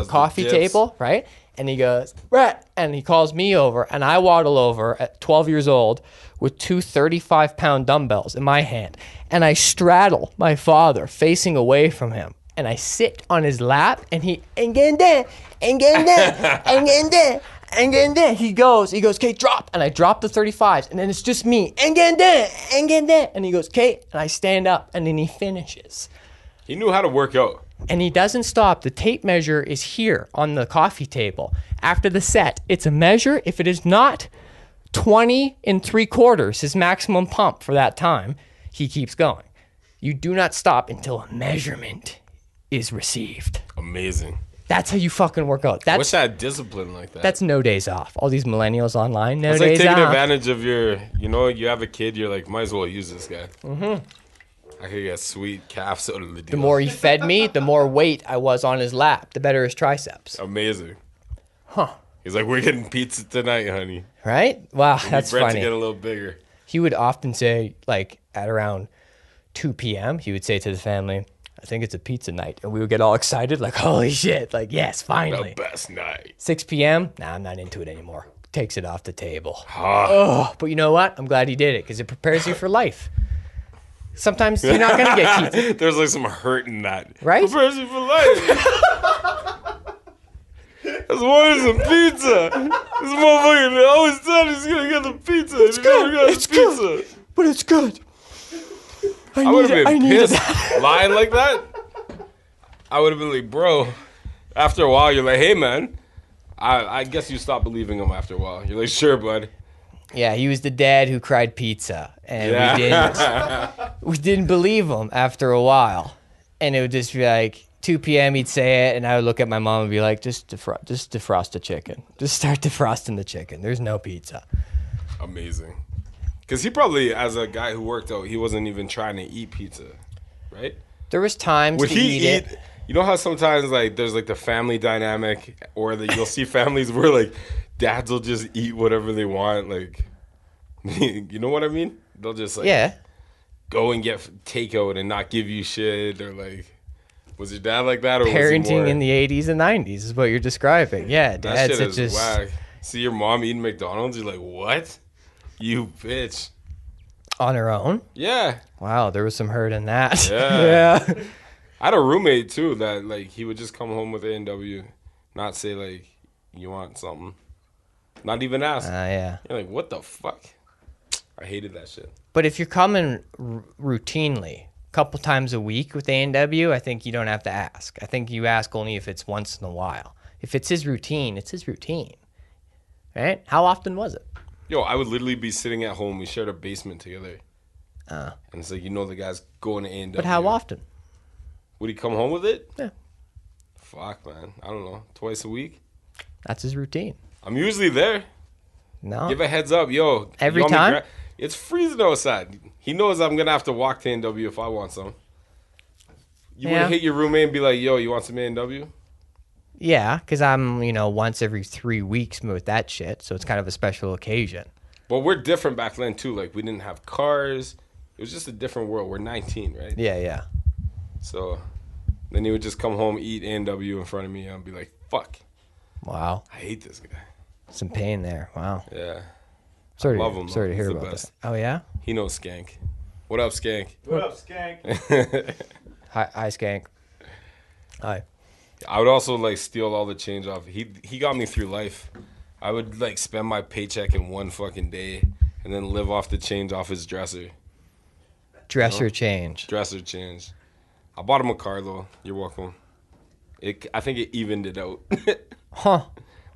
coffee table, right? And he goes, Brett, and he calls me over, and I waddle over at 12 years old with two 35-pound dumbbells in my hand, and I straddle my father facing away from him, and I sit on his lap, and he, he goes, okay, drop, and I drop the 35s, and then it's just me, and he goes, okay, and I stand up, and then he finishes. He knew how to work out. And he doesn't stop. The tape measure is here on the coffee table. After the set, it's a measure. If it is not 20 3/4, his maximum pump for that time, he keeps going. You do not stop until a measurement is received. Amazing. That's how you fucking work out. I wish I had discipline like that. That's no days off. All these millennials online, no days off. It's like taking advantage of you have a kid, you're like, might as well use this guy. Mm-hmm. I could get sweet calves out of the deal. The more he fed me, the more weight I was on his lap, the better his triceps. Amazing. Huh. He's like, we're getting pizza tonight, honey. Right? Wow, that's Brent funny. To get a little bigger. He would often say, like, at around 2 p.m., he would say to the family, I think it's a pizza night. And we would get all excited, like, holy shit. Like, yes, finally. The best night. 6 p.m., nah, I'm not into it anymore. Takes it off the table. Oh, but you know what? I'm glad he did it because it prepares you for life. Sometimes you're not going to get pizza. There's like some hurt in that. Right? Prepares you for life. That's wanted some pizza. This motherfucker always said he's going to get the pizza. It's good. It's good. But it's good. I would have been pissed lying like that. I would have been like, bro, after a while, you're like, hey, man, I guess you stop believing him after a while. You're like, sure, bud. Yeah, he was the dad who cried pizza, and we didn't believe him after a while. And it would just be like 2 p.m. he'd say it, and I would look at my mom and be like, just defrost the chicken. Just start defrosting the chicken. There's no pizza. Amazing. Because he probably, as a guy who worked out, he wasn't even trying to eat pizza, right? There was times to eat it. You know how sometimes like there's like the family dynamic, or that you'll see families where like dads will just eat whatever they want, like, you know what I mean? They'll just like go and get takeout and not give you shit, or like, was your dad like that? Or parenting was he more... in the 80s and 90s is what you're describing. Yeah, dads that shit is just whack. See your mom eating McDonald's, you're like, what? You bitch. On her own? Yeah. Wow, there was some hurt in that. Yeah. I had a roommate too that like he would just come home with A&W, not say like, you want something, not even ask. Yeah. You're like, what the fuck? I hated that shit. But if you're coming routinely, a couple times a week with A&W, I think you don't have to ask. I think you ask only if it's once in a while. If it's his routine, it's his routine. Right? How often was it? Yo, I would literally be sitting at home. We shared a basement together. And it's like, the guy's going to A&W. But how often? Would he come home with it? Yeah. Fuck, man. I don't know. Twice a week? That's his routine. I'm usually there. No. Give a heads up. Yo. Every time? It's freezing outside. He knows I'm going to have to walk to A&W if I want some. You would hit your roommate and be like, yo, you want some A&W? Yeah, because I'm, once every 3 weeks with that shit. So it's kind of a special occasion. Well, we're different back then, too. Like, we didn't have cars. It was just a different world. We're 19, right? Yeah. So then he would just come home, eat A&W in front of me, and I'd be like, fuck. Wow. I hate this guy. Some pain there. Wow. Yeah. Sorry, love him, sorry to hear He's the about best. that. Oh, yeah? He knows Skank. What up, Skank? What up, Skank? Hi, Skank. Hi. I would also like steal all the change off. He got me through life. I would like spend my paycheck in one fucking day and then live off the change off his dresser. Dresser change. Dresser change. I bought him a car though. You're welcome. I think it evened it out. Huh.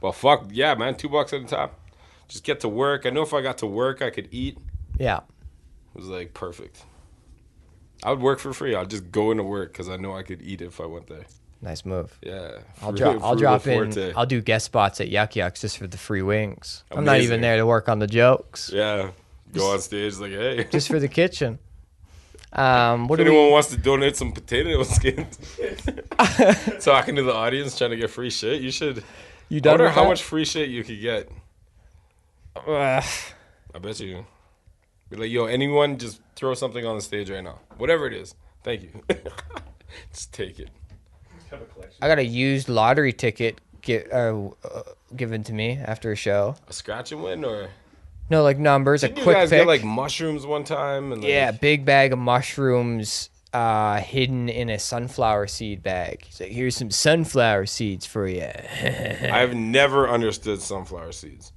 But fuck yeah, man. $2 at a time. Just get to work. I know if I got to work, I could eat. Yeah. It was like perfect. I would work for free. I'd just go into work because I know I could eat if I went there. Nice move. Yeah. I'll drop in. Forte. I'll do guest spots at Yuck Yucks just for the free wings. I'm not Amazing. even there to work on the jokes. Yeah. Go on stage like, hey. Just for the kitchen. If anyone wants to donate some potato skins, talking to the audience, trying to get free shit, you should. You I done wonder with how that? much free shit you could get. I bet you. Be like, yo, anyone, just throw something on the stage right now, whatever it is. Thank you. Just take it. I got a used lottery ticket given to me after a show. A scratch and win, or No, like numbers, didn't a you quick guys pick. get like mushrooms one time? And like, Yeah, big bag of mushrooms hidden in a sunflower seed bag. He's like, here's some sunflower seeds for you. I've never understood sunflower seeds.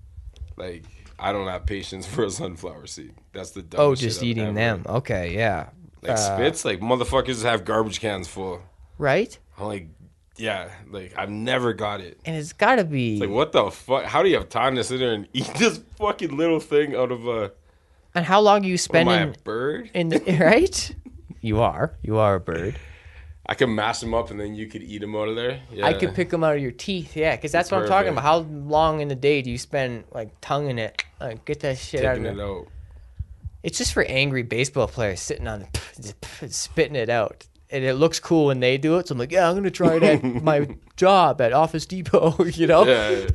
Like, I don't have patience for a sunflower seed. That's the dumbest Oh, shit just I've eating ever them. heard. Okay, yeah. Like spits, like motherfuckers have garbage cans full. Right? I'm like, yeah, like I've never got it. And it's got to be... Like, what the fuck? How do you have time to sit there and eat this fucking little thing out of a... And how long are you Am I a spending bird? in the... Right? You are a bird. I can mash them up and then you could eat them out of there. Yeah. I could pick them out of your teeth, yeah, because that's what I'm talking about. How long in the day do you spend, like, tonguing it? Like, get that shit out of Taking there. it out. It's just for angry baseball players sitting on the spitting it out. And it looks cool when they do it. So I'm like, yeah, I'm going to try it at my job at Office Depot, Yeah.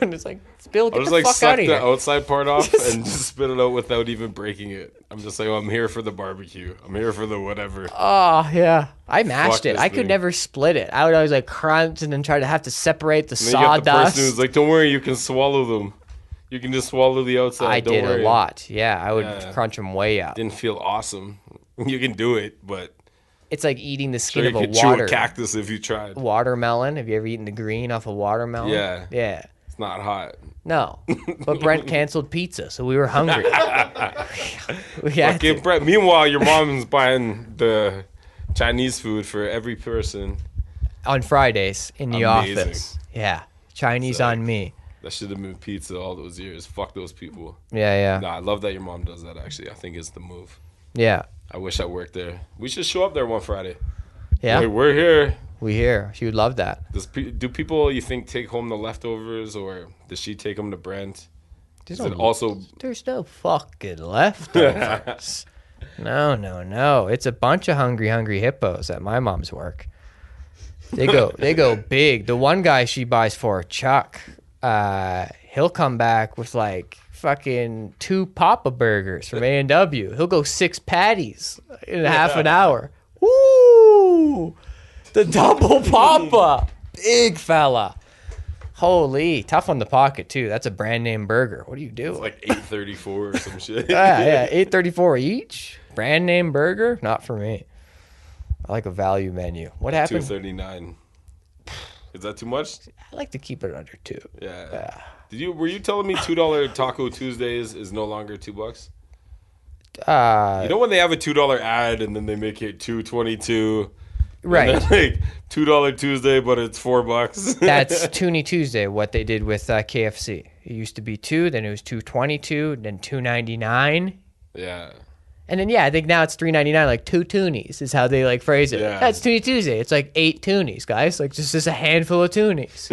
And it's like, Bill, get I'll just the like fuck out suck of the here. outside part off and just spit it out without even breaking it. I'm just like, oh, I'm here for the barbecue. I'm here for the whatever. Oh, yeah. I mashed Fuck it. this I could thing. never split it. I would always like crunch and then try to have to separate the And then you got the sawdust. person who's like, don't worry, you can swallow them. You can just swallow the outside. I Don't did worry. a lot. Yeah, I would Yeah. crunch them way out. Didn't feel awesome. You can do it, but It's like eating the sure skin you of a could chew water a cactus if you tried. watermelon. Have you ever eaten the green off a watermelon? Yeah. Yeah. It's not hot. No, but Brent canceled pizza, so we were hungry. we had to. Fucking Brett. Meanwhile, your mom's buying the Chinese food for every person. On Fridays in the Amazing. office. Yeah, Chinese Sick. on me. That should have been pizza all those years. Fuck those people. Yeah. Nah, I love that your mom does that, actually. I think it's the move. Yeah. I wish I worked there. We should show up there one Friday. Yeah. Like, we're here. We hear. She would love that. Do people, you think, take home the leftovers, or does she take them to Brent? There's Is it no, also... there's no fucking leftovers. No. It's a bunch of hungry hippos at my mom's work. They go big. The one guy she buys for, Chuck, he'll come back with like fucking 2 Papa burgers from A&W. He'll go 6 patties in half an hour. Woo! The double Papa. Big fella. Holy, tough on the pocket too. That's a brand name burger. What do you do? It's like $8.34 or some shit. Yeah, $8.34 each. Brand name burger, not for me. I like a value menu. What happened? $2.39. Is that too much? I like to keep it under 2. Yeah. Were you telling me $2 Taco Tuesdays is no longer $2? You know when they have a $2 ad and then they make it $2.22, Right. and then, like $2 Tuesday, but it's $4. That's Toonie Tuesday. What they did with KFC. It used to be 2, then it was 222, then 299. Yeah. And then, I think now it's $3.99, like 2 toonies is how they like phrase it. Yeah. That's Toonie Tuesday. It's like 8 toonies, guys. Like just a handful of toonies.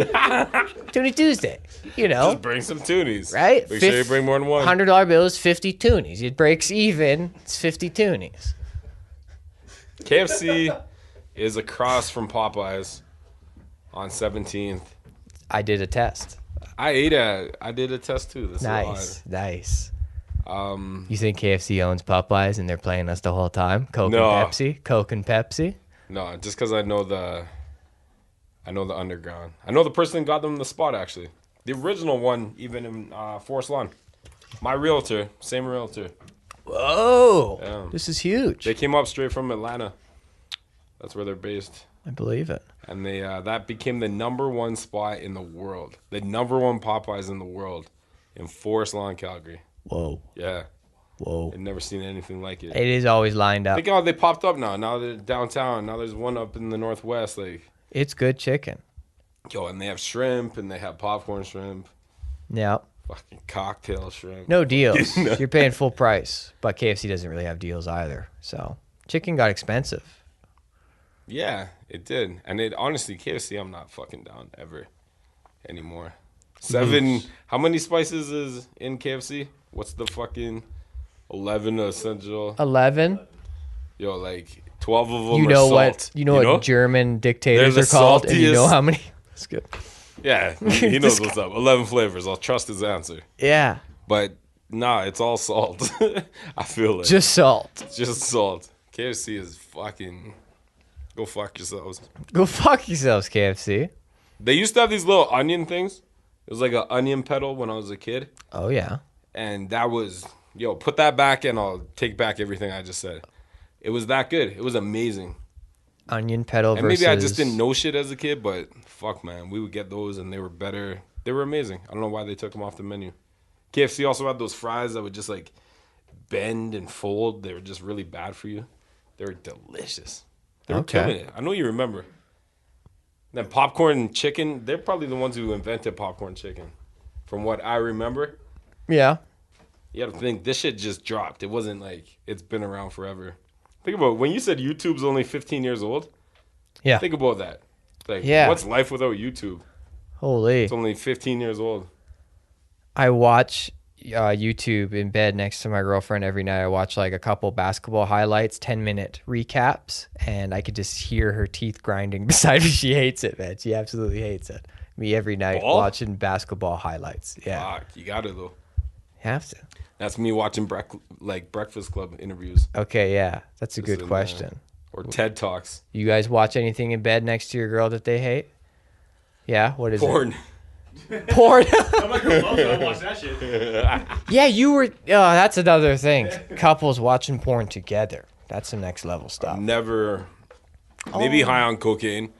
Toonie Tuesday, Just bring some toonies. Right? Make sure you bring more than one. $100 bill is 50 toonies. It breaks even. It's 50 toonies. KFC is across from Popeyes on 17th. I did a test. I did a test too. That's Nice. You think KFC owns Popeyes and they're playing us the whole time? Coke and Pepsi? No, just because I know the underground. I know the person that got them the spot, actually. The original one, even in Forest Lawn. My realtor, same realtor. Whoa. Yeah. This is huge. They came up straight from Atlanta. That's where they're based. I believe it. And they that became the #1 spot in the world. The #1 Popeyes in the world in Forest Lawn, Calgary. Whoa. Yeah. Whoa. I've never seen anything like it. It is always lined up. Think how they popped up now. Now they're downtown. Now there's one up in the northwest. Like, it's good chicken. yo, and they have shrimp and they have popcorn shrimp. Yeah. Fucking cocktail shrimp. No deals. You're paying full price. But KFC doesn't really have deals either. So chicken got expensive. Yeah, it did. And it honestly, KFC, I'm not fucking down ever anymore. 7, how many spices is in KFC? What's the fucking 11 essential? 11. Yo, like 12 of them You are know salt. what? What German dictators They're are the called, and you know saltiest. how many? That's good. Yeah, he knows what's up. 11 flavors. I'll trust his answer. Yeah. But nah, it's all salt. I feel like Just salt. it's just salt. KFC is fucking. Go fuck yourselves. Go fuck yourselves, KFC. They used to have these little onion things. It was like an onion pedal when I was a kid. Oh, yeah. And that was, yo, put that back and I'll take back everything I just said. It was that good. It was amazing. Onion pedal And versus... maybe I just didn't know shit as a kid, but fuck, man. We would get those and they were better. They were amazing. I don't know why they took them off the menu. KFC also had those fries that would just like bend and fold. They were just really bad for you. They were delicious. They were killing it. I know you remember. Then popcorn chicken, they're probably the ones who invented popcorn chicken. From what I remember. Yeah. You have to think, this shit just dropped. It wasn't like it's been around forever. Think about it. When you said YouTube's only 15 years old. Yeah. Think about that. Like, what's life without YouTube? Holy. It's only 15 years old. I watch YouTube in bed next to my girlfriend every night. I watch like a couple basketball highlights, 10-minute recaps, and I could just hear her teeth grinding beside me. She hates it, man. She absolutely hates it. Me every night watching basketball highlights. Yeah. Fuck, you got it though. You have to. That's me watching Breakfast Club interviews. Okay, yeah. That's a good question. Or TED Talks. You guys watch anything in bed next to your girl that they hate? Yeah? What is Porn. it? Porn. I'm like, I watch that shit. Yeah, you were... Oh, that's another thing. Couples watching porn together. That's some next level stuff. Never... Maybe high on cocaine.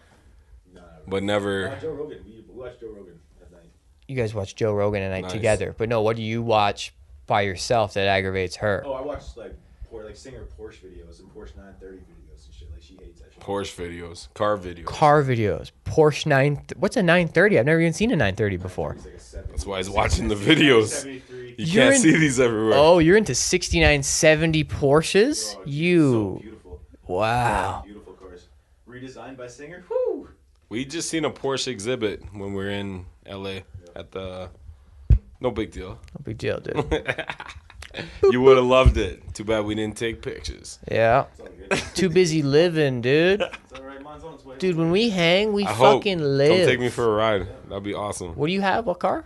But never... Joe Rogan. We watch Joe Rogan at night. You guys watch Joe Rogan at night Nice. together. But no, what do you watch by yourself that aggravates her? Oh, I watch like singer Porsche videos and Porsche 930 videos and shit. Like she hates that shit. Porsche videos. Car videos. Car videos. Porsche 9... What's a 930? I've never even seen a 930 before. It's like a 70. That's why he's watching the videos. 73. You You're can't in- see these everywhere. Oh, you're into 6970 Porsches? Oh, You... so beautiful. Wow. Beautiful cars. Redesigned by Singer. Woo! We just seen a Porsche exhibit when we were in LA at the... No big deal. No big deal, dude. You would have loved it. Too bad we didn't take pictures. Yeah. It's all good. Too busy living, dude. It's all right. Mine's on its way. Dude, when we hang, we I hope. fucking Come live. take me for a ride. That'd be awesome. What do you have? What car?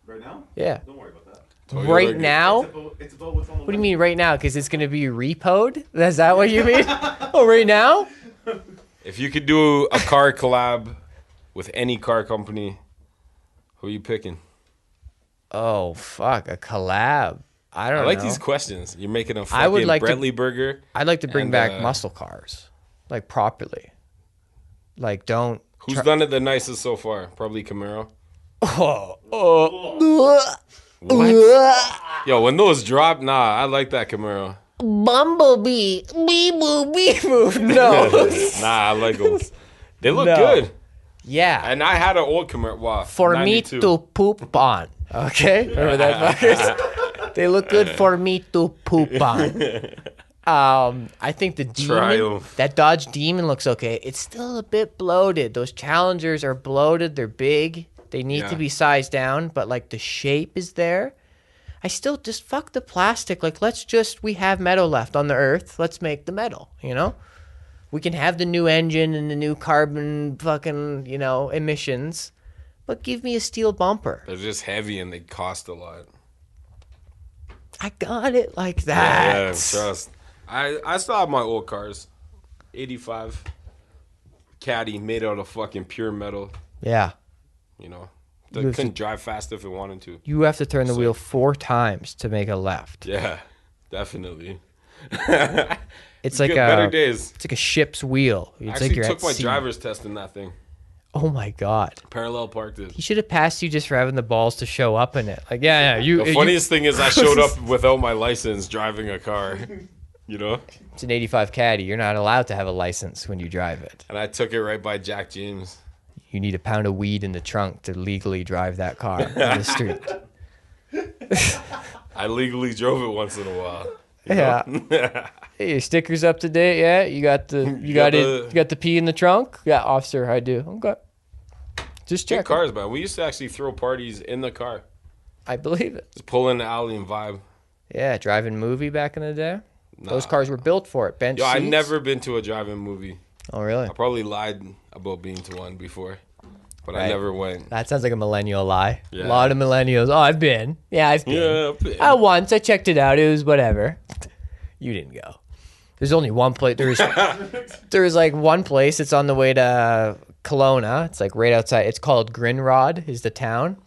Right now? Yeah. Don't worry about that. Toyota Right good. now? It's about what's on the What do you mean right now? Because it's going to be repoed? Is that what you mean? Oh, right now? If you could do a car collab with any car company, who are you picking? Oh, fuck. A collab. I don't I like know. these questions. You're making a I would fucking like to- Bentley burger. I'd like to bring And, back muscle cars. Like, properly. Like, don't... Who's done it the nicest so far? Probably Camaro. What? Yo, when those drop, nah, I like that Camaro. Bumblebee. Bee-boo, bee-boo. No. Nah, I like them. They look No. good. Yeah. And I had an old Camaro. Wow, For 92. me to poop on. Okay, remember that, fuckers? They look good for me to poop on. I think the Demon, that Dodge Demon looks okay. It's still a bit bloated. Those Challengers are bloated. They're big. They need to be sized down, but like the shape is there. I still just fuck the plastic. Like, we have metal left on the earth. Let's make the metal, you know? We can have the new engine and the new carbon fucking, emissions, but give me a steel bumper. They're just heavy and they cost a lot. I got it like that. Yeah, trust. I still have my old cars. 85 Caddy made out of fucking pure metal. Yeah. They couldn't drive fast if it wanted to. You have to turn the wheel 4 times to make a left. Yeah, definitely. It's like better days. It's like a ship's wheel. It's I actually like took my driver's test in that thing. Oh my god! Parallel parked it. He should have passed you just for having the balls to show up in it. Like, The funniest thing is I showed up without my license driving a car. It's an 85 Caddy. You're not allowed to have a license when you drive it. And I took it right by Jack James. You need a pound of weed in the trunk to legally drive that car on the street. I legally drove it once in a while. Yeah. Hey, your sticker's up to date? Yeah. You got the pee in the trunk? Yeah, officer, I do. Okay. Just check. Good cars, man. We used to actually throw parties in the car. I believe it. Just pull in the alley and vibe. Yeah, drive-in movie back in the day. Nah. Those cars were built for it. Bench seats. I've never been to a drive-in movie. Oh, really? I probably lied about being to one before, but I never went. That sounds like a millennial lie. Yeah. A lot of millennials. Oh, I've been. Yeah, I've been. Yeah, I've been. Once. I checked it out. It was whatever. You didn't go. There's only one place. There's like one place. It's on the way to Kelowna. It's like right outside. It's called Grinrod is the town.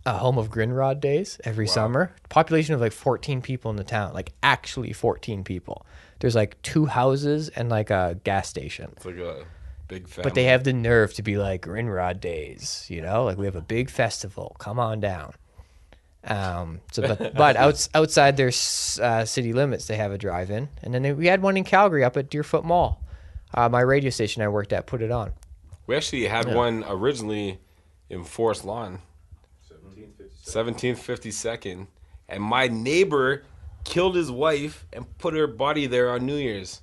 Home of Grinrod Days every summer. Population of like 14 people in the town. Like actually 14 people. There's like 2 houses and like a gas station. It's like a big family. But they have the nerve to be like Grinrod Days, like we have a big festival. Come on down. But outside their city limits, they have a drive-in, and then we had one in Calgary up at Deerfoot Mall. My radio station I worked at put it on. We actually had one originally in Forest Lawn, 17th, 52nd, and my neighbor killed his wife and put her body there on New Year's.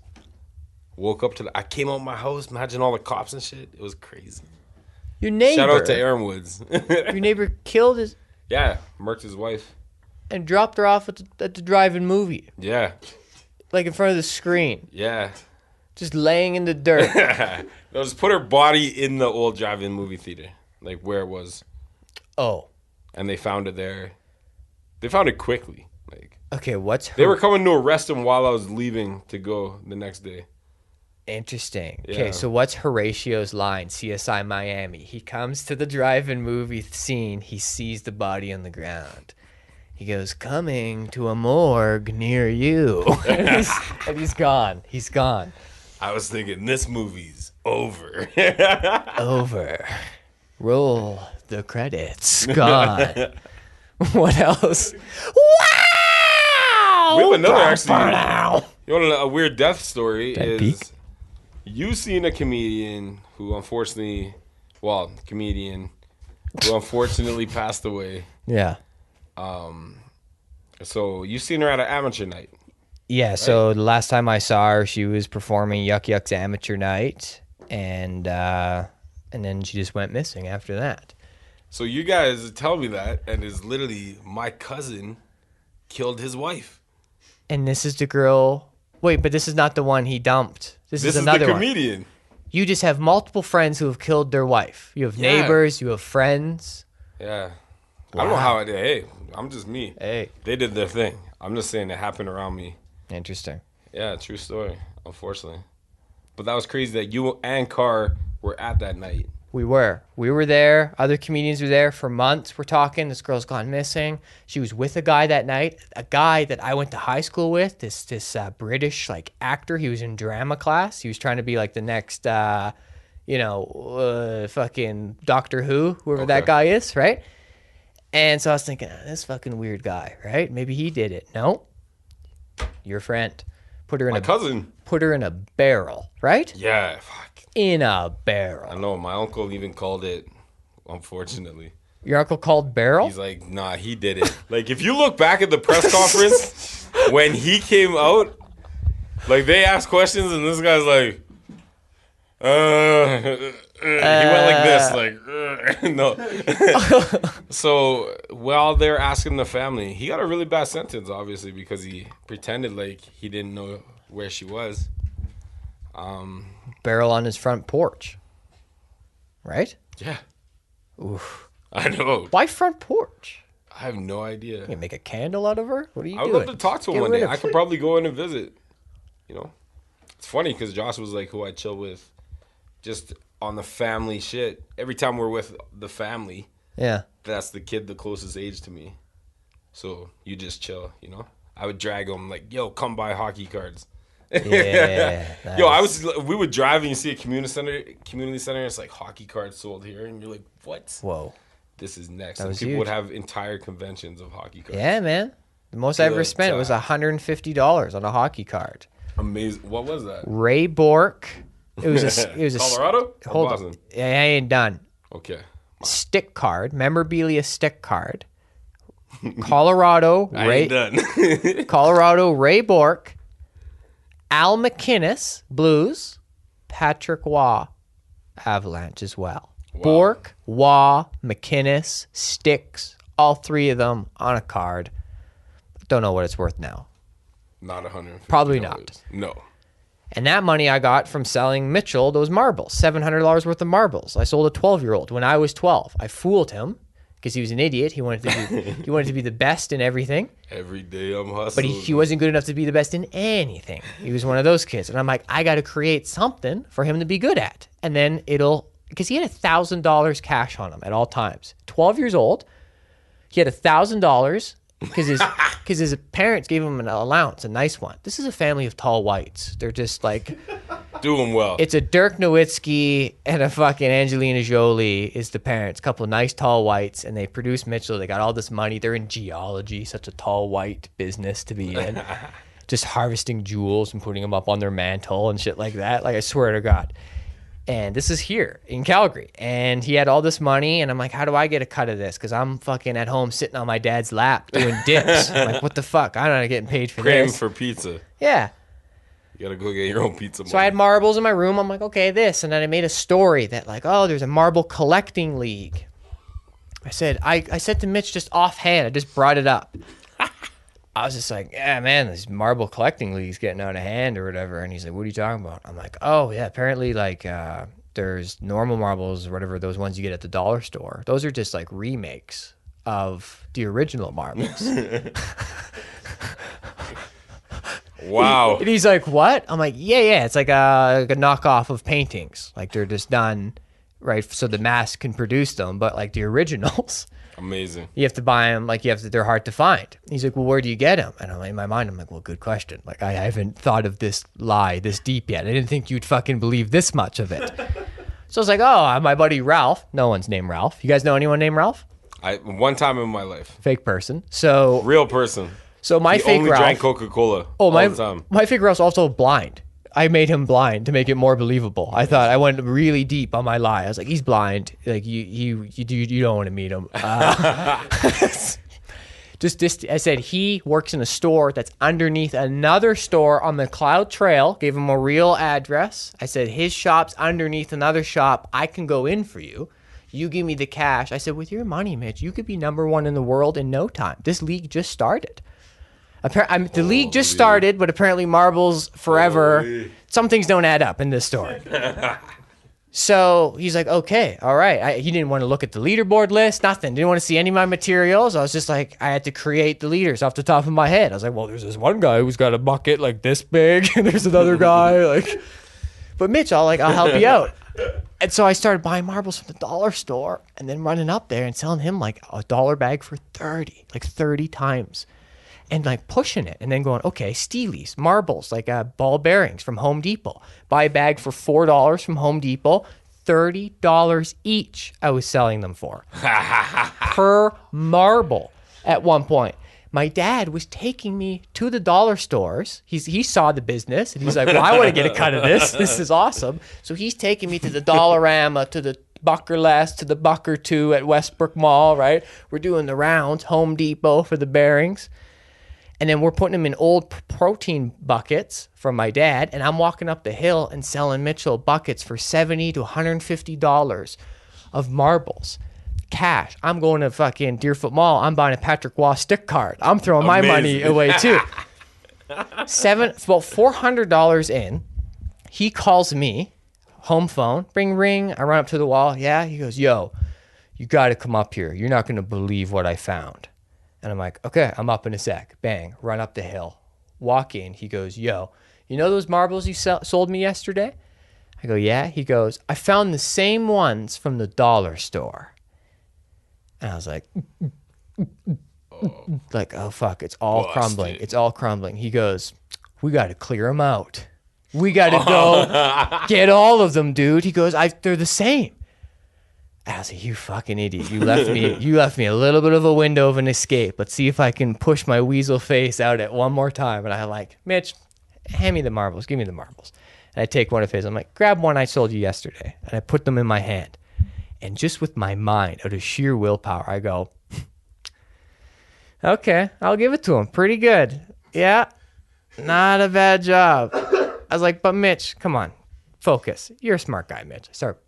Woke up I came out my house, imagine all the cops and shit. It was crazy. Your neighbor. Shout out to Aaron Woods. Your neighbor killed his. Yeah, murked his wife. And dropped her off at the drive-in movie. Yeah. Like in front of the screen. Yeah. Just laying in the dirt. No, just put her body in the old drive-in movie theater, like where it was. Oh. And they found it there. They found it quickly. Okay, They were coming to arrest him while I was leaving to go the next day. Interesting. Yeah. Okay, so what's Horatio's line? CSI Miami. He comes to the drive-in movie scene. He sees the body on the ground. He goes, coming to a morgue near you. and he's gone. He's gone. I was thinking, this movie's over. Over. Roll the credits. Gone. What else? Wow! We have another actually. You want a weird death story? That is peak? You seen a comedian who unfortunately passed away. Yeah. So you seen her at an amateur night. Yeah, right? So the last time I saw her, she was performing Yuck Yuck's amateur night, and then she just went missing after that. So you guys tell me that, and it's literally my cousin killed his wife. And this is the girl. Wait, but this is not the one he dumped. This is another the comedian. One. You just have multiple friends who have killed their wife. You have neighbors. You have friends. Yeah. Wow. I don't know how it did. Hey, I'm just me. Hey. They did their thing. I'm just saying it happened around me. Interesting. Yeah, true story, unfortunately. But that was crazy that you and Carr were at that night. We were there. Other comedians were there for months. We're talking. This girl's gone missing. She was with a guy that night, a guy that I went to high school with. This British actor. He was in drama class. He was trying to be like the next, fucking Doctor Who, whoever that guy is, right? And so I was thinking, this fucking weird guy, right? Maybe he did it. No, your friend. My cousin. Put her in a barrel, right? Yeah, fuck. In a barrel. I know. My uncle even called it, unfortunately. Your uncle called Beryl? He's like, nah, he did it. Like, if you look back at the press conference when he came out, like, they asked questions and this guy's like, he went like this, like, no. So while they're asking the family, he got a really bad sentence, obviously, because he pretended like he didn't know where she was. Beryl on his front porch, right? Yeah. Oof. I know. Why front porch? I have no idea. You make a candle out of her? What are you doing? I would love to talk to him one day. I could probably go in and visit. You know, it's funny because Josh was like who I chill with, just on the family shit. Every time we're with the family, yeah, that's the kid the closest age to me. So you just chill, you know. I would drag him like, "Yo, come buy hockey cards." Yeah. Nice. Yo, we would drive and you see a community center. It's like hockey cards sold here, and you're like, "What? Whoa, this is next." That and was people huge. would have entire conventions of hockey cards. Yeah, man. The most I ever spent was $150 on a hockey card. Amazing. What was that? Ray Bork. It was a Colorado? Hold Boston? on. I ain't done. Okay. Stick card, memorabilia stick card. Colorado. I ain't done. Colorado Ray Bork. Al McInnes Blues. Patrick Waugh Avalanche as well. Wow. Bork, Waugh, McInnes, Sticks, all three of them on a card. Don't know what it's worth now. Not $150. Probably not. No. And that money I got from selling Mitchell those marbles, $700 worth of marbles. I sold a 12-year-old when I was 12. I fooled him because he was an idiot. He wanted to be the best in everything. Every day I'm hustling. But he wasn't good enough to be the best in anything. He was one of those kids. And I'm like, I got to create something for him to be good at. And then because he had $1,000 cash on him at all times. 12 years old. He had $1,000 because his parents gave him an allowance, a nice one. This is a family of tall whites. They're just like doing well. It's a Dirk Nowitzki and a fucking Angelina Jolie is the parents. A couple of nice tall whites, and they produce Mitchell. They got all this money. They're in geology, such a tall white business to be in. Just harvesting jewels and putting them up on their mantle and shit like that. Like, I swear to God. And this is here in Calgary. And he had all this money. And I'm like, how do I get a cut of this? Because I'm fucking at home sitting on my dad's lap doing dips. I'm like, what the fuck? I'm not getting paid for Craving this. for pizza. Yeah. You got to go get your own pizza. So I had marbles in my room. I'm like, okay, this. And then I made a story that like, oh, there's a marble collecting league. I said to Mitch just offhand. I just brought it up. I was just like, yeah, man, this marble collecting league's getting out of hand or whatever. And he's like, what are you talking about? I'm like, oh, yeah, apparently, like, there's normal marbles or whatever, those ones you get at the dollar store. Those are just, like, remakes of the original marbles. Wow. And he's like, what? I'm like, yeah, it's like a knockoff of paintings. Like, they're just done, right, so the mass can produce them. But, like, the originals... Amazing. You have to buy them, like they're hard to find. He's like, well, where do you get them? And I'm in my mind, I'm like, well, good question. Like, I haven't thought of this lie this deep yet. I didn't think you'd fucking believe this much of it. So I was like, oh, my buddy Ralph. No one's named Ralph. You guys know anyone named Ralph? One time in my life. Fake person. So real person. So my he fake only Ralph drank Coca-Cola all the time. My fake Ralph's also blind. I made him blind to make it more believable. I thought I went really deep on my lie. I was like, he's blind. Like you don't want to meet him. I said he works in a store that's underneath another store on the Cloud Trail. Gave him a real address. I said his shop's underneath another shop. I can go in for you. You give me the cash. I said, with your money, Mitch, you could be #1 in the world in no time. This league just started. The league just started, but apparently marbles forever. Holy. Some things don't add up in this story. So he's like, okay, all right. He didn't want to look at the leaderboard list, nothing. Didn't want to see any of my materials. I was just like, I had to create the leaders off the top of my head. I was like, well, there's this one guy who's got a bucket like this big, and there's another guy like. But Mitch, I'll help you out. And so I started buying marbles from the dollar store, and then running up there and selling him like a $1 bag for 30 times. And like pushing it and then going, okay, Steelies, marbles, like ball bearings from Home Depot. Buy a bag for $4 from Home Depot, $30 each I was selling them for. Per marble at one point. My dad was taking me to the dollar stores. He saw the business and he's like, well, I want to get a cut of this. This is awesome. So he's taking me to the Dollarama, to the buck or less to the buck or two at Westbrook Mall, right? We're doing the rounds, Home Depot for the bearings. And then we're putting them in old protein buckets from my dad. And I'm walking up the hill and selling Mitchell buckets for $70 to $150 of marbles. Cash. I'm going to fucking Deerfoot Mall. I'm buying a Patrick Waugh stick card. I'm throwing my money away too. About $400 in. He calls me, home phone, ring, ring. I run up to the wall. Yeah. He goes, yo, you got to come up here. You're not going to believe what I found. And I'm like, okay, I'm up in a sec. Bang, run up the hill. Walk in. He goes, yo, you know those marbles you sold me yesterday? I go, yeah. He goes, I found the same ones from the dollar store. And I was like, oh, fuck, it's all crumbling. It's all crumbling. He goes, we got to clear them out. We got to go get all of them, dude. He goes, they're the same. I was like, you fucking idiot. You left me a little bit of a window of an escape. Let's see if I can push my weasel face out at one more time. And I like, Mitch, hand me the marbles. Give me the marbles. And I take one of his. I'm like, grab one I sold you yesterday. And I put them in my hand. And just with my mind, out of sheer willpower, I go, okay, I'll give it to him. Pretty good. Yeah, not a bad job. I was like, but Mitch, come on, focus. You're a smart guy, Mitch. Start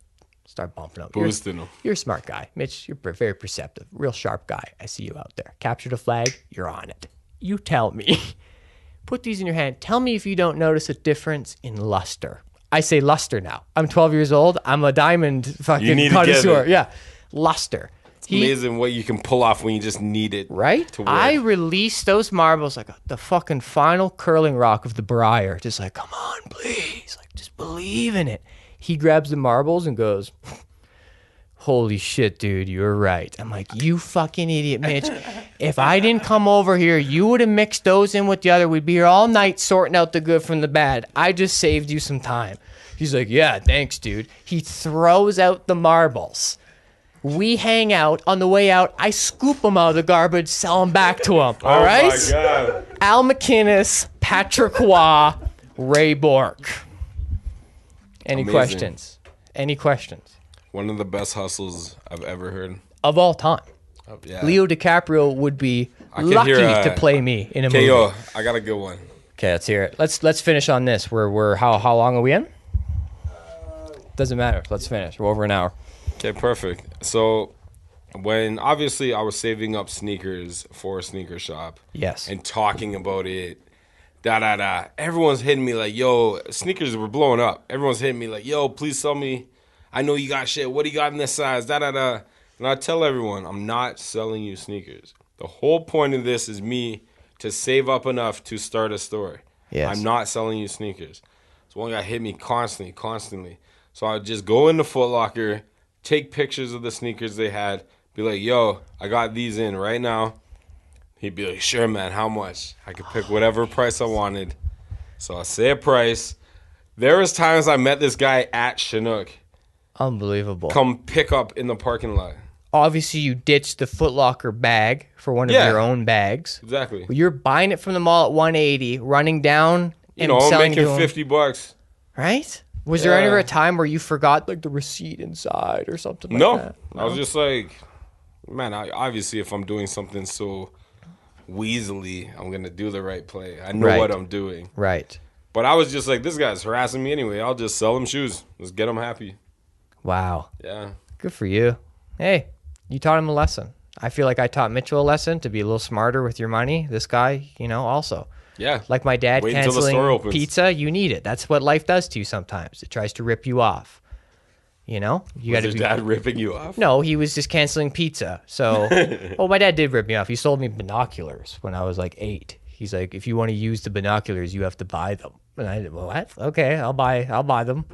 bumping up. Boosting him. You're a smart guy. Mitch, you're very perceptive. Real sharp guy. I see you out there. Captured a flag. You're on it. You tell me. Put these in your hand. Tell me if you don't notice a difference in luster. I say luster now. I'm 12 years old. I'm a diamond fucking connoisseur. Yeah. Luster. It's amazing what you can pull off when you just need it. Right? To work. I released those marbles like the fucking final curling rock of the Briar. Just like, come on, please. Like, just believe in it. He grabs the marbles and goes, holy shit, dude, you're right. I'm like, you fucking idiot, Mitch. If I didn't come over here, you would have mixed those in with the other. We'd be here all night sorting out the good from the bad. I just saved you some time. He's like, yeah, thanks, dude. He throws out the marbles. We hang out. On the way out, I scoop them out of the garbage, sell them back to him. All right? Oh, my God. Al McInnes, Patrick Waugh, Ray Bork. Any questions? Any questions? One of the best hustles I've ever heard. Of all time. Yeah. Leo DiCaprio would be lucky to play me in a movie. Yo, I got a good one. Okay, let's hear it. Let's finish on this. We're how long are we in? Doesn't matter. Let's finish. We're over an hour. Okay, perfect. So when obviously I was saving up sneakers for a sneaker shop. Yes. And talking about it. Everyone's hitting me like, yo, sneakers were blowing up. Everyone's hitting me like, yo, please sell me. I know you got shit. What do you got in this size? And I tell everyone, I'm not selling you sneakers. The whole point of this is me to save up enough to start a store. Yes. I'm not selling you sneakers. So one guy hit me constantly. So I would just go into Foot Locker, take pictures of the sneakers they had, be like, yo, I got these in right now. He'd be like, sure, man, how much? I could pick whatever price I wanted. So I say a price. There was times I met this guy at Chinook. Unbelievable. Come pick up in the parking lot. Obviously, you ditched the Foot Locker bag for one of your own bags. Exactly. You're buying it from the mall at $180, running down and selling making $50. Right? Was there ever a time where you forgot like the receipt inside or something like that? No. I was just like, man, obviously if I'm doing something so weaselly, I'm going to do the right play. I know what I'm doing. Right. But I was just like, this guy's harassing me anyway. I'll just sell him shoes. Let's get him happy. Wow. Yeah. Good for you. Hey, you taught him a lesson. I feel like I taught Mitchell a lesson to be a little smarter with your money. This guy, also. Yeah. Like my dad Wait until the store canceling opens. pizza, you need it. That's what life does to you sometimes. It tries to rip you off. You Was your dad ripping you off? No, he was just canceling pizza. So, my dad did rip me off. He sold me binoculars when I was like 8. He's like, if you want to use the binoculars, you have to buy them. And I said, well, what? Okay, I'll buy them.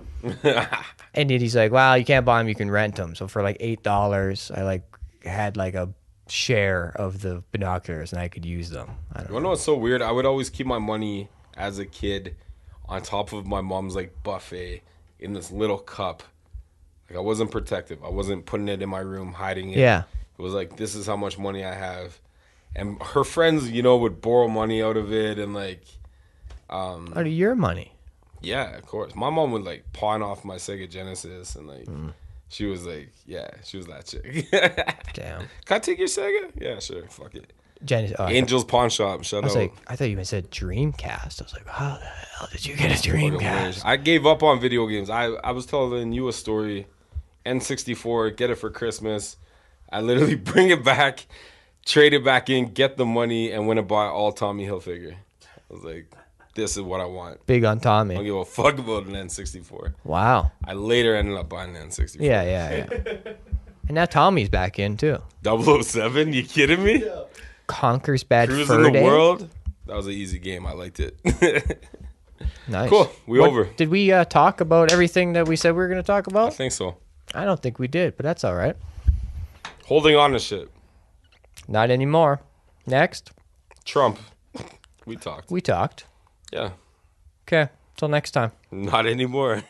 And then he's like, well, you can't buy them, you can rent them. So for like $8, I had like a share of the binoculars and I could use them. I don't know what's so weird? I would always keep my money as a kid on top of my mom's buffet in this little cup. I wasn't protective. I wasn't putting it in my room, hiding it. Yeah. It was like, this is how much money I have. And her friends, would borrow money out of it and out of your money? Yeah, of course. My mom would pawn off my Sega Genesis and She was like, yeah, she was that chick. Damn. Can I take your Sega? Yeah, sure. Fuck it. Jenny, Angel's Pawn Shop. Shut up. I was like, I thought you said Dreamcast. I was like, how the hell did you get a Dreamcast? I gave up on video games. I was telling you a story. N64, get it for Christmas. I literally bring it back, trade it back in, get the money, and went and buy all Tommy Hilfiger. I was like, this is what I want. Big on Tommy. I don't give a fuck about an N64. Wow. I later ended up buying an N64. Yeah. And now Tommy's back in too. 007? You kidding me? Conquers Bad Cruise Fur in the Day? World? That was an easy game. I liked it. Nice. Cool. Over. Did we talk about everything that we said we were going to talk about? I think so. I don't think we did, but that's all right. Holding on to shit. Not anymore. Next. Trump. We talked. We talked. Yeah. Okay. Till next time. Not anymore.